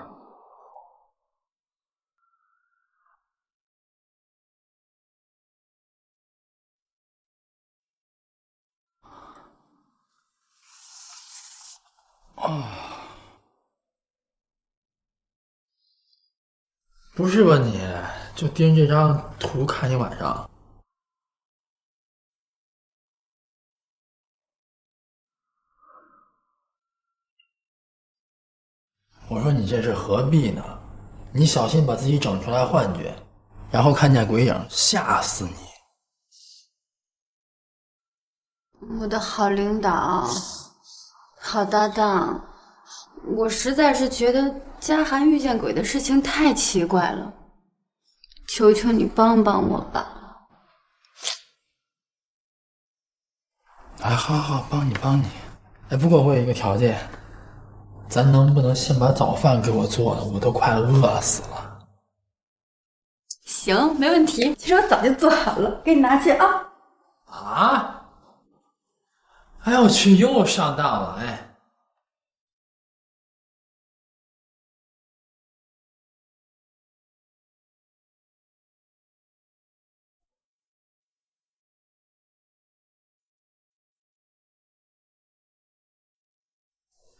不是吧你，就盯这张图看一晚上？我说你这是何必呢？你小心把自己整出来幻觉，然后看见鬼影吓死你。我的好领导，好搭档，我实在是觉得嘉涵遇见鬼的事情太奇怪了，求求你帮帮我吧。哎，好，帮你。哎，不过我有一个条件，咱能不能先把早饭给我做了？我都快饿死了。行，没问题。其实我早就做好了，给你拿去啊。啊？哎呦我去，又上当了！哎，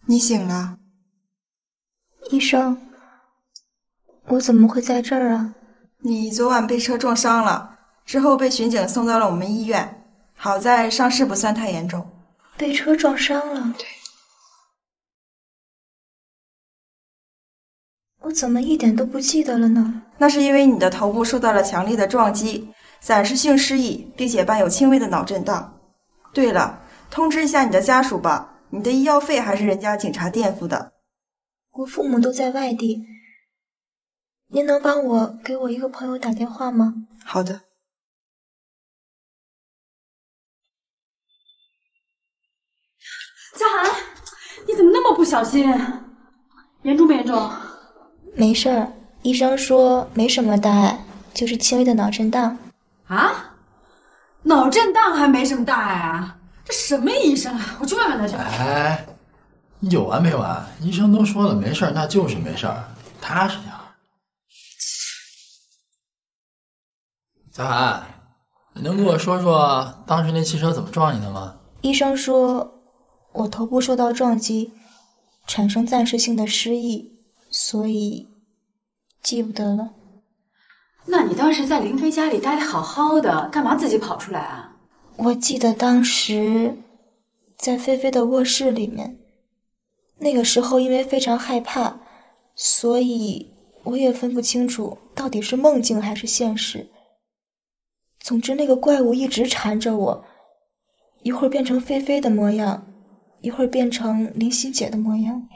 你醒了？医生，我怎么会在这儿啊？你昨晚被车撞伤了，之后被巡警送到了我们医院，好在伤势不算太严重。被车撞伤了？对。我怎么一点都不记得了呢？那是因为你的头部受到了强烈的撞击，暂时性失忆，并且伴有轻微的脑震荡。对了，通知一下你的家属吧，你的医药费还是人家警察垫付的。我父母都在外地，您能帮我给我一个朋友打电话吗？好的。嘉涵，你怎么那么不小心？严重不严重？没事儿，医生说没什么大碍，就是轻微的脑震荡。啊？脑震荡还没什么大碍啊？这什么医生啊？我去问问他去。哎，你有完没完？医生都说了没事儿，那就是没事儿，踏实点儿。小涵，你能跟我说说当时那汽车怎么撞你的吗？医生说我头部受到撞击，产生暂时性的失忆，所以记不得了。那你当时在林飞家里待得好好的，干嘛自己跑出来啊？我记得当时在菲菲的卧室里面，那个时候因为非常害怕，所以我也分不清楚到底是梦境还是现实。总之那个怪物一直缠着我，一会儿变成菲菲的模样，一会儿变成林心姐的模样。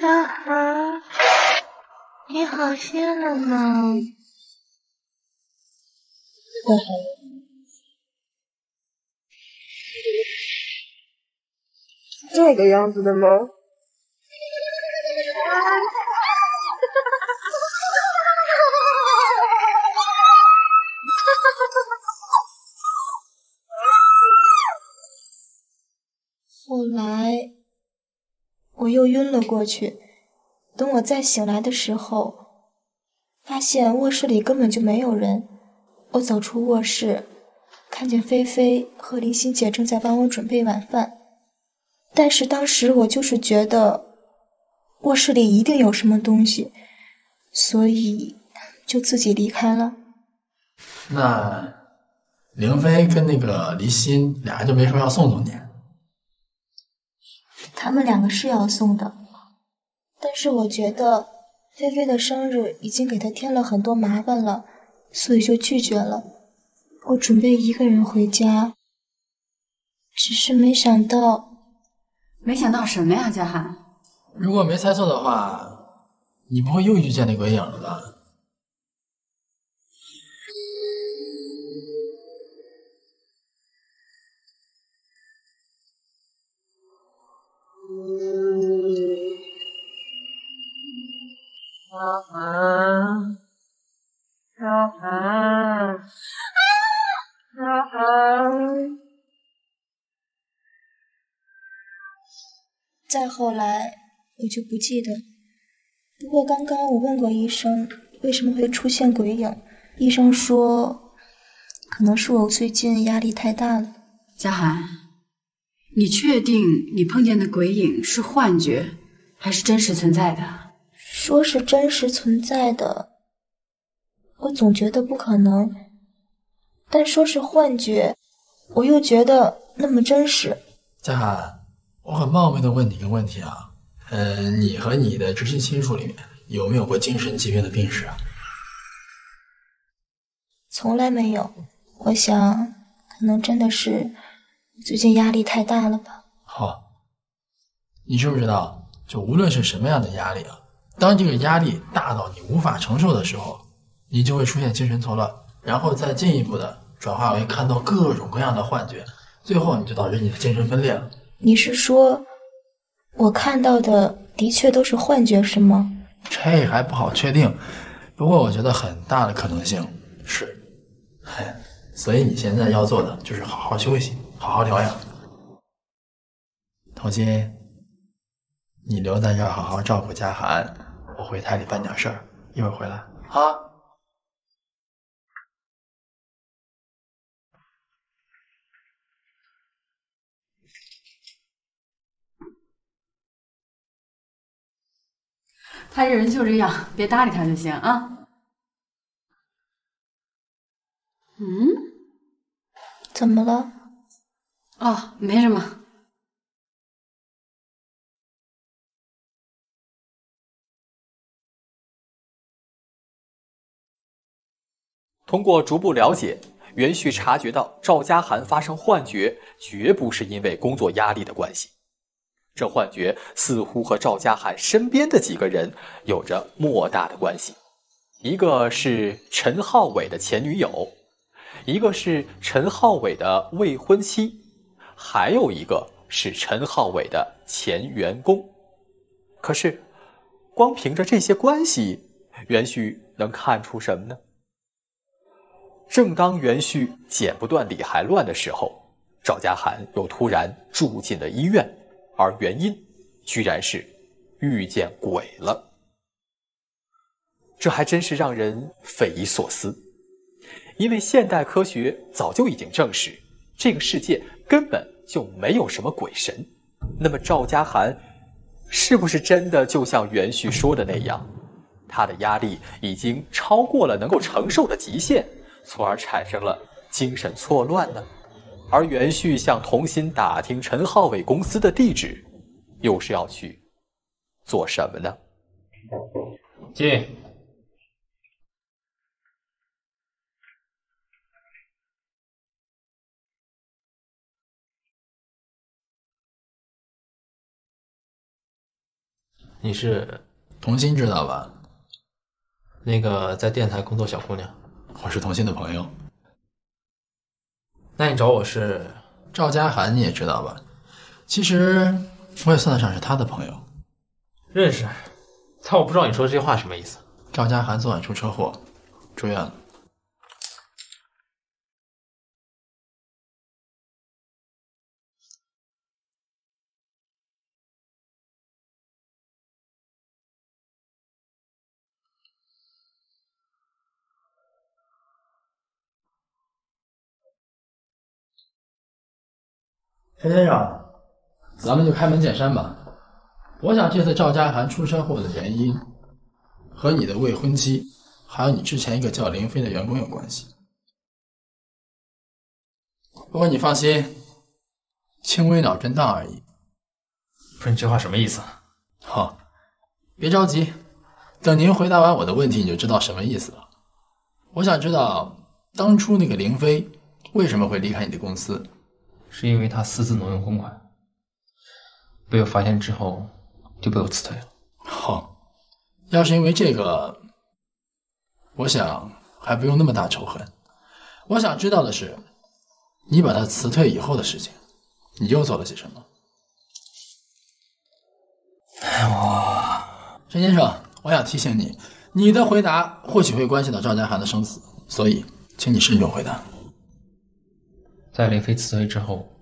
嘉涵，你好些了吗？这个样子的吗？后来我又晕了过去，等我再醒来的时候，发现卧室里根本就没有人。我走出卧室，看见菲菲和林心姐正在帮我准备晚饭，但是当时我就是觉得卧室里一定有什么东西，所以就自己离开了。那凌飞跟那个黎心俩人就没说要送你？他们两个是要送的，但是我觉得菲菲的生日已经给她添了很多麻烦了，所以就拒绝了。我准备一个人回家，只是没想到。没想到什么呀，嘉涵？如果没猜错的话，你不会又遇见那鬼影了吧？小涵，小涵，小涵。再后来我就不记得，不过刚刚我问过医生为什么会出现鬼影，医生说可能是我最近压力太大了。嘉涵，你确定你碰见的鬼影是幻觉还是真实存在的？说是真实存在的，我总觉得不可能；但说是幻觉，我又觉得那么真实。佳涵，我很冒昧的问你一个问题啊，你和你的直系亲属里面有没有过精神疾病的病史啊？从来没有，我想可能真的是最近压力太大了吧。好，你知不知道，就无论是什么样的压力啊，当这个压力大到你无法承受的时候，你就会出现精神错乱，然后再进一步的转化为看到各种各样的幻觉，最后你就导致你的精神分裂了。你是说我看到的的确都是幻觉是吗？这还不好确定，不过我觉得很大的可能性是。所以你现在要做的就是好好休息，好好疗养。童心，你留在这儿好好照顾佳涵，我回台里办点事儿，一会儿回来啊。他这人就这样，别搭理他就行啊。怎么了？哦，没什么。通过逐步了解，袁旭察觉到赵佳涵发生幻觉绝不是因为工作压力的关系，这幻觉似乎和赵佳涵身边的几个人有着莫大的关系。一个是陈浩伟的前女友，一个是陈浩伟的未婚妻，还有一个是陈浩伟的前员工。可是光凭着这些关系，袁旭能看出什么呢？正当袁旭剪不断理还乱的时候，赵佳涵又突然住进了医院，而原因居然是遇见鬼了。这还真是让人匪夷所思，因为现代科学早就已经证实，这个世界根本就没有什么鬼神。那么赵佳涵是不是真的就像袁旭说的那样，他的压力已经超过了能够承受的极限，从而产生了精神错乱呢？而袁旭向童心打听陈浩伟公司的地址，又是要去做什么呢？进。你是童心知道吧？那个在电台工作小姑娘。我是童心的朋友。那你找我是？赵佳涵你也知道吧？其实我也算得上是他的朋友。认识，但我不知道你说的这话什么意思。赵佳涵昨晚出车祸，住院了。陈先生，咱们就开门见山吧。我想这次赵佳涵出车祸的原因，和你的未婚妻，还有你之前一个叫林飞的员工有关系。不过你放心，轻微脑震荡而已。不是你这话什么意思？好，别着急，等您回答完我的问题，你就知道什么意思了。我想知道，当初那个林飞为什么会离开你的公司？是因为他私自挪用公款，被我发现之后就被我辞退了。好，要是因为这个，我想还不用那么大仇恨。我想知道的是，你把他辞退以后的事情，你又做了些什么？陈先生，我想提醒你，你的回答或许会关系到赵佳涵的生死，所以请你慎重回答。在林飞辞退之后，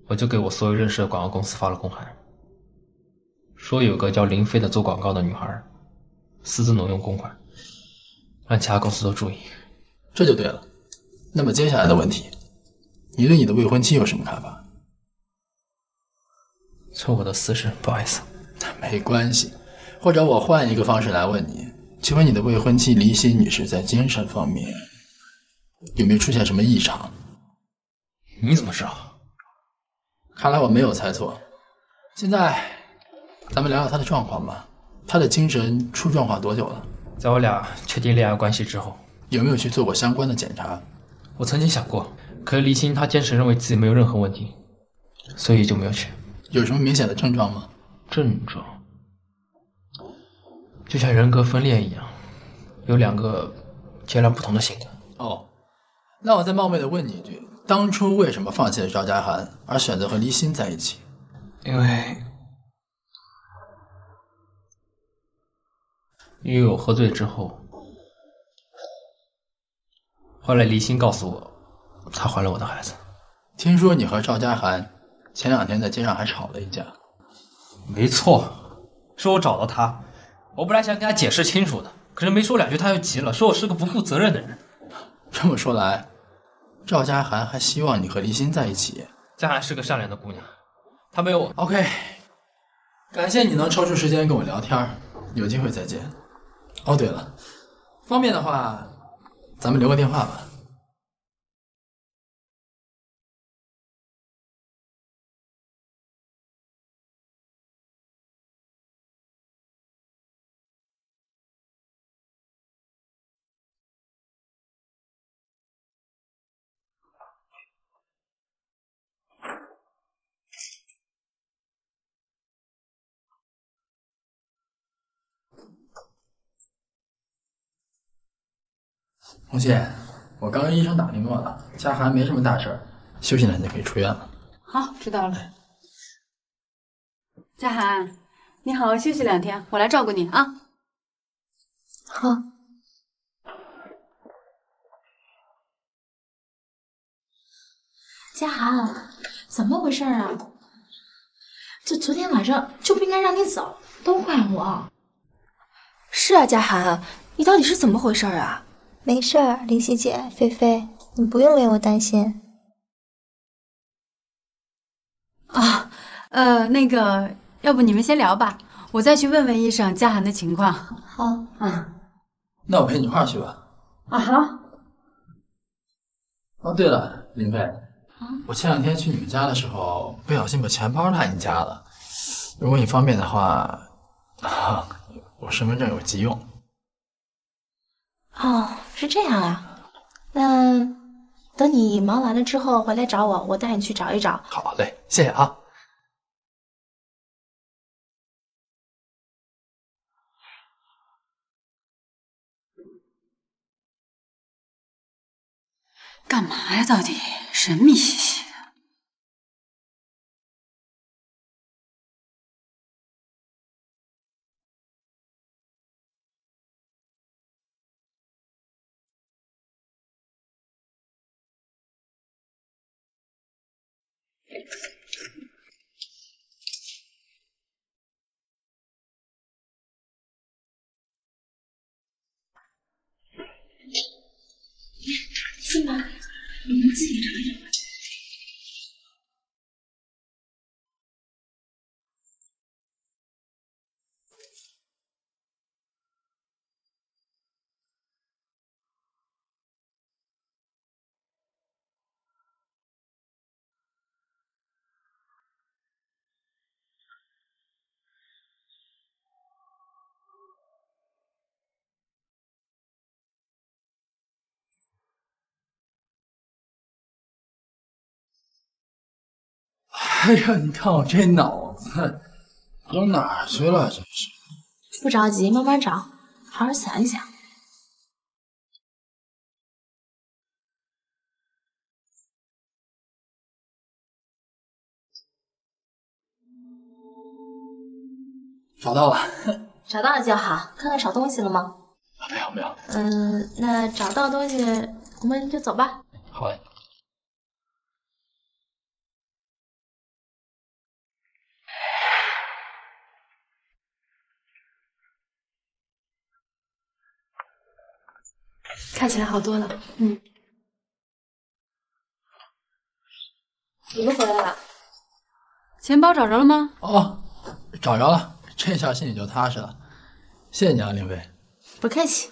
我就给我所有认识的广告公司发了公函，说有个叫林飞的做广告的女孩私自挪用公款，让其他公司都注意。这就对了。那么接下来的问题，你对你的未婚妻有什么看法？这我的私事，不好意思。没关系，或者我换一个方式来问你，请问你的未婚妻黎欣女士在精神方面有没有出现什么异常？你怎么知道？看来我没有猜错。现在咱们聊聊她的状况吧。她的精神出状况多久了？在我俩确定恋爱关系之后。有没有去做过相关的检查？我曾经想过，可是黎欣她坚持认为自己没有任何问题，所以就没有去。有什么明显的症状吗？症状就像人格分裂一样，有2个截然不同的性格。哦，那我再冒昧的问你一句，当初为什么放弃了赵家涵，而选择和黎欣在一起？因为我喝醉之后，后来黎欣告诉我，她怀了我的孩子。听说你和赵家涵前2天在街上还吵了一架。没错，是我找到他，我本来想跟他解释清楚的，可是没说2句他就急了，说我是个不负责任的人。这么说来，赵家涵还希望你和黎欣在一起。家涵是个善良的姑娘，她没有。 OK， 感谢你能抽出时间跟我聊天，有机会再见。哦，对了，方便的话，咱们留个电话吧。红线，我刚跟医生打听过了，家涵没什么大事儿，休息2天就可以出院了。好，知道了。家涵，你好好休息2天，我来照顾你啊。好。家涵，怎么回事啊？这昨天晚上就不应该让你走，都怪我。是啊，家涵，你到底是怎么回事啊？没事儿，林夕姐、菲菲，你不用为我担心。啊，那个，要不你们先聊吧，我再去问问医生家涵的情况。好，那我陪你一块儿去吧。啊好。哦，对了，林飞，我前2天去你们家的时候，不小心把钱包落你家了。如果你方便的话，我身份证有急用。哦，是这样啊。那等你忙完了之后回来找我，我带你去找一找。好嘞，谢谢啊。干嘛呀？到底神秘兮兮的。进来，你们自己尝尝吧。哎呀，你看我这脑子跑哪儿去了？这是。不着急，慢慢找，好好想一想。找到了。找到了就好，看看少东西了吗？没有没有。那找到东西我们就走吧。好嘞。看起来好多了。嗯。你们回来了？钱包找着了吗？哦，找着了，这下心里就踏实了。谢谢你啊，林飞。不客气。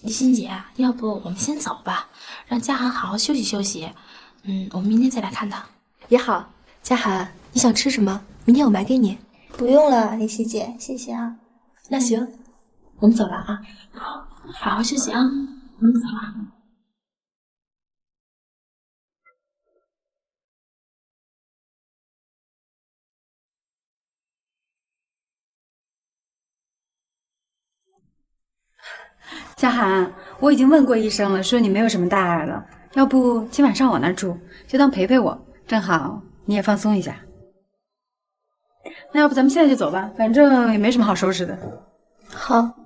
李欣姐，要不我们先走吧，让嘉涵好好休息休息。我们明天再来看他也好。嘉涵，你想吃什么？明天我买给你。不用了，林希姐，谢谢啊。那行，我们走了啊。好好休息啊，我们走了。嘉涵，我已经问过医生了，说你没有什么大碍了，要不今晚上我那儿住，就当陪陪我，正好你也放松一下。那要不咱们现在就走吧，反正也没什么好收拾的。好。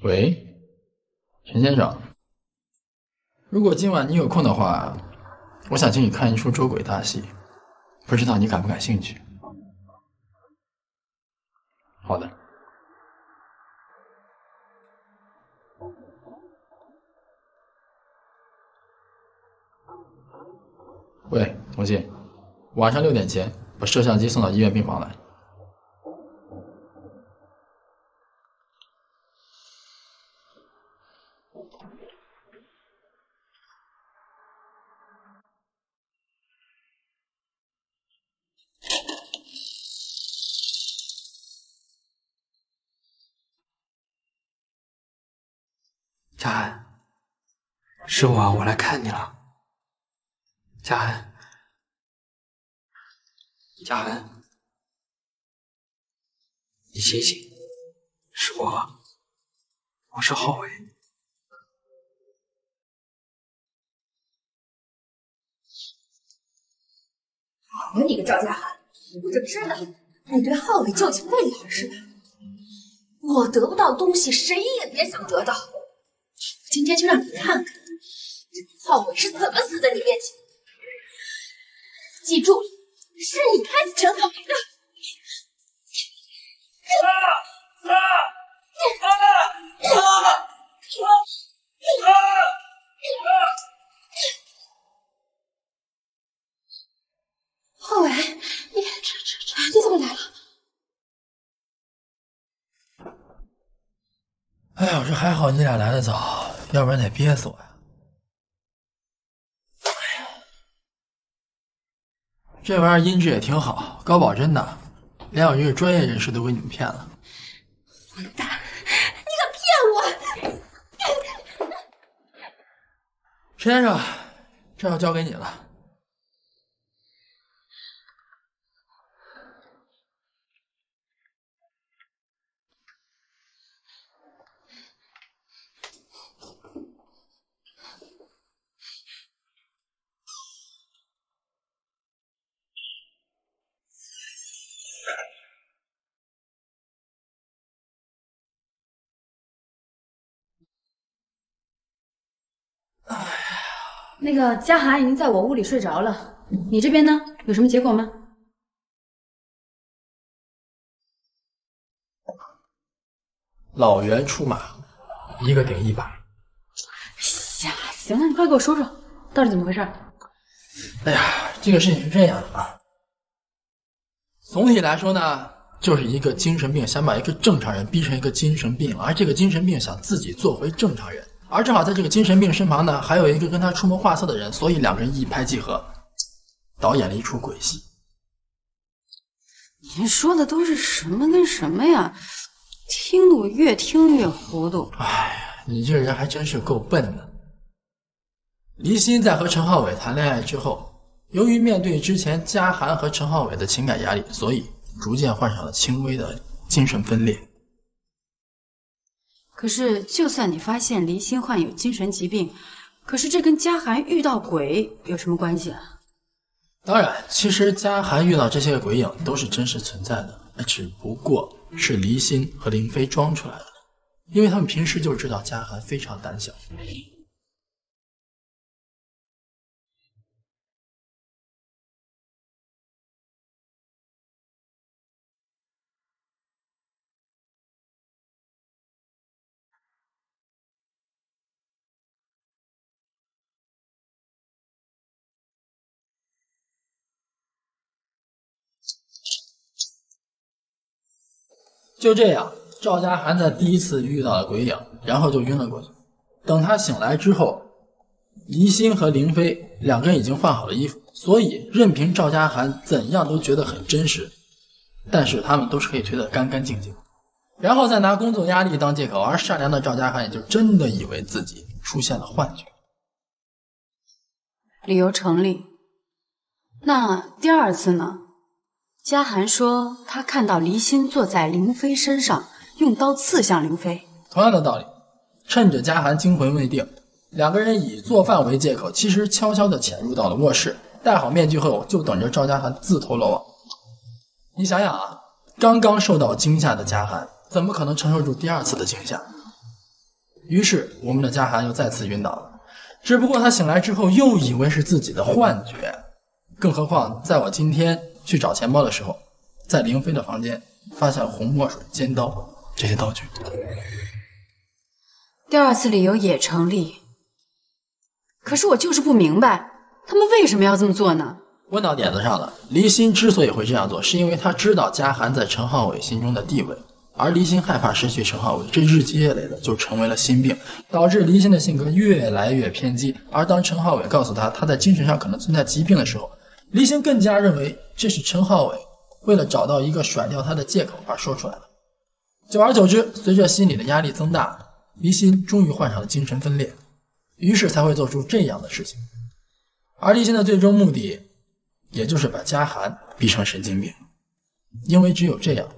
喂，陈先生，如果今晚你有空的话，我想请你看一出捉鬼大戏，不知道你感不感兴趣？好的。喂，王静，晚上6点前把摄像机送到医院病房来。嘉涵，是我来看你了。嘉涵，嘉涵，你醒醒，是我是浩伟。好你个赵嘉涵，我就知道你对浩伟旧情未了似的。我得不到东西，谁也别想得到。今天就让你看看浩伟是怎么死在你面前。记住了，是你开启陈浩伟的。浩伟，你怎么来了？哎呀，我说还好你俩来得早，要不然得憋死我呀！哎呀，这玩意儿音质也挺好，高保真的，连我这个专业人士都给你们骗了。混蛋，你敢骗我！陈先生，这要交给你了。那个嘉涵已经在我屋里睡着了，你这边呢？有什么结果吗？老袁出马，一个顶100。哎呀，行了，你快给我说说，到底怎么回事？哎呀，这个事情是这样的啊。总体来说呢，就是一个精神病想把一个正常人逼成一个精神病，而这个精神病想自己做回正常人。而正好在这个精神病身旁呢，还有一个跟他出谋划策的人，所以两个人一拍即合，导演了一出鬼戏。您说的都是什么跟什么呀？听得我越听越糊涂。哎呀，你这人还真是够笨的。黎心在和陈浩伟谈恋爱之后，由于面对之前嘉涵和陈浩伟的情感压力，所以逐渐患上了轻微的精神分裂。可是，就算你发现黎心患有精神疾病，可是这跟嘉涵遇到鬼有什么关系啊？当然，其实嘉涵遇到这些鬼影都是真实存在的，只不过是黎心和林飞装出来的，因为他们平时就知道嘉涵非常胆小。就这样，赵嘉涵在第一次遇到了鬼影，然后就晕了过去。等他醒来之后，黎心和林飞两个人已经换好了衣服，所以任凭赵嘉涵怎样都觉得很真实，但是他们都是可以推得干干净净，然后再拿工作压力当借口，而善良的赵嘉涵也就真的以为自己出现了幻觉。理由成立。那第二次呢？嘉涵说他看到黎心坐在林飞身上，用刀刺向林飞。同样的道理，趁着嘉涵惊魂未定，两个人以做饭为借口，其实悄悄地潜入到了卧室，戴好面具后就等着赵嘉涵自投罗网。你想想啊，刚刚受到惊吓的嘉涵怎么可能承受住第二次的惊吓？于是我们的嘉涵又再次晕倒了，只不过他醒来之后又以为是自己的幻觉。更何况在我今天去找钱包的时候，在林飞的房间发现红墨水、尖刀这些道具。第二次理由也成立，可是我就是不明白，他们为什么要这么做呢？问到点子上了。黎心之所以会这样做，是因为他知道嘉涵在陈浩伟心中的地位，而黎心害怕失去陈浩伟，这日积月累的就成为了心病，导致黎心的性格越来越偏激。而当陈浩伟告诉他他在精神上可能存在疾病的时候，黎心更加认为这是陈浩伟为了找到一个甩掉他的借口而说出来的。久而久之，随着心理的压力增大，黎心终于患上了精神分裂，于是才会做出这样的事情。而黎心的最终目的，也就是把嘉涵逼成神经病，因为只有这样，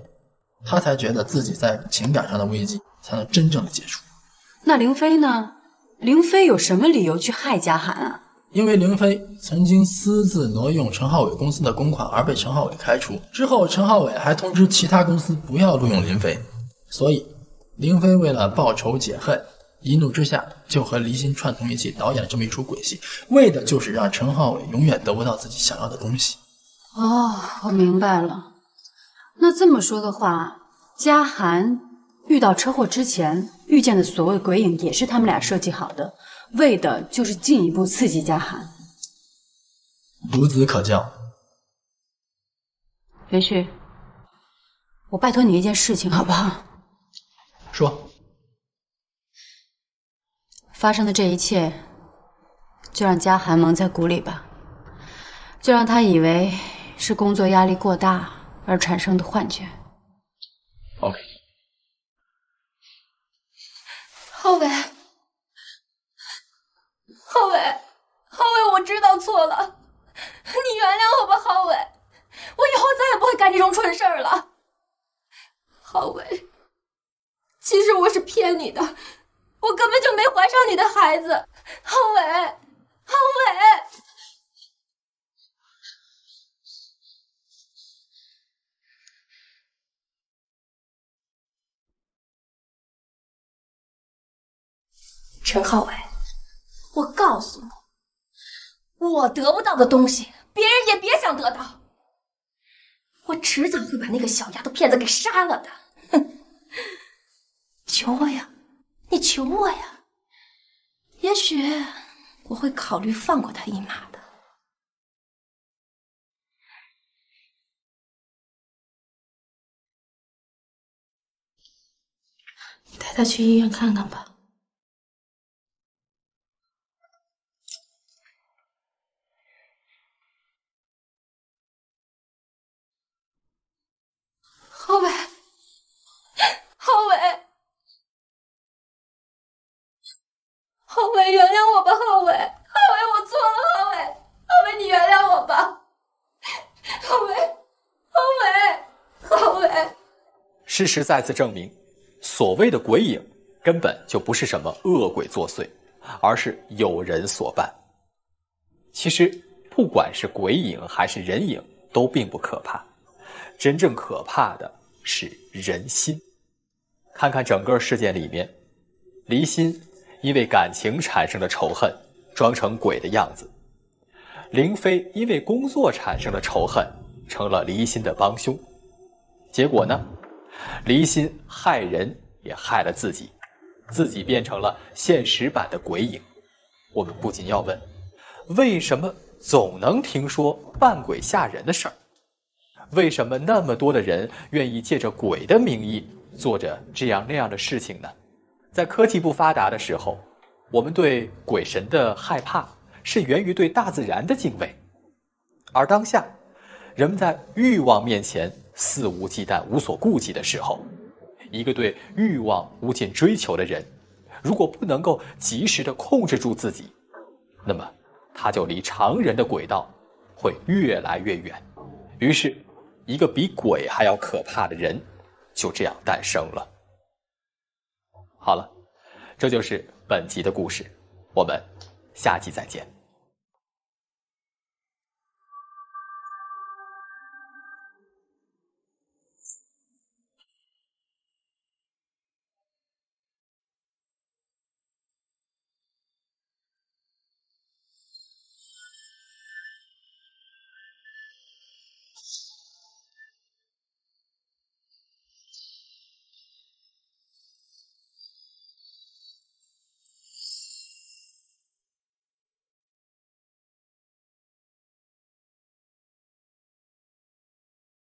他才觉得自己在情感上的危机才能真正的结束。那凌飞呢？凌飞有什么理由去害嘉涵啊？因为凌飞曾经私自挪用陈浩伟公司的公款而被陈浩伟开除，之后陈浩伟还通知其他公司不要录用凌飞，所以凌飞为了报仇解恨，一怒之下就和黎心串通一气导演了这么一出鬼戏，为的就是让陈浩伟永远得不到自己想要的东西。哦，我明白了。那这么说的话，嘉涵遇到车祸之前遇见的所谓鬼影也是他们俩设计好的，为的就是进一步刺激嘉涵。孺子可教。元旭，我拜托你一件事情好不好？说。发生的这一切就让嘉涵蒙在鼓里吧，就让他以为是工作压力过大而产生的幻觉。 OK。 浩伟，浩伟，浩伟，我知道错了，你原谅我吧，浩伟，我以后再也不会干这种蠢事儿了。浩伟，其实我是骗你的，我根本就没怀上你的孩子。浩伟，浩伟。 陈浩伟，我告诉你，我得不到的东西，别人也别想得到。我迟早会把那个小丫头片子给杀了的。哼，求我呀，你求我呀，也许我会考虑放过她一马的。你带她去医院看看吧。 浩伟，浩伟，浩伟，原谅我吧，浩伟，浩伟，我错了，浩伟，浩伟，你原谅我吧，浩伟，浩伟，浩伟。事实再次证明，所谓的鬼影根本就不是什么恶鬼作祟，而是有人所办。其实不管是鬼影还是人影都并不可怕，真正可怕的是人心。看看整个事件里面，离心因为感情产生了仇恨，装成鬼的样子；凌飞因为工作产生了仇恨，成了离心的帮凶。结果呢，离心害人也害了自己，自己变成了现实版的鬼影。我们不仅要问，为什么总能听说扮鬼吓人的事儿？为什么那么多的人愿意借着鬼的名义做着这样那样的事情呢？在科技不发达的时候，我们对鬼神的害怕是源于对大自然的敬畏，而当下人们在欲望面前肆无忌惮、无所顾忌的时候，一个对欲望无尽追求的人，如果不能够及时地控制住自己，那么他就离常人的轨道会越来越远。于是一个比鬼还要可怕的人就这样诞生了。好了，这就是本集的故事，我们下集再见。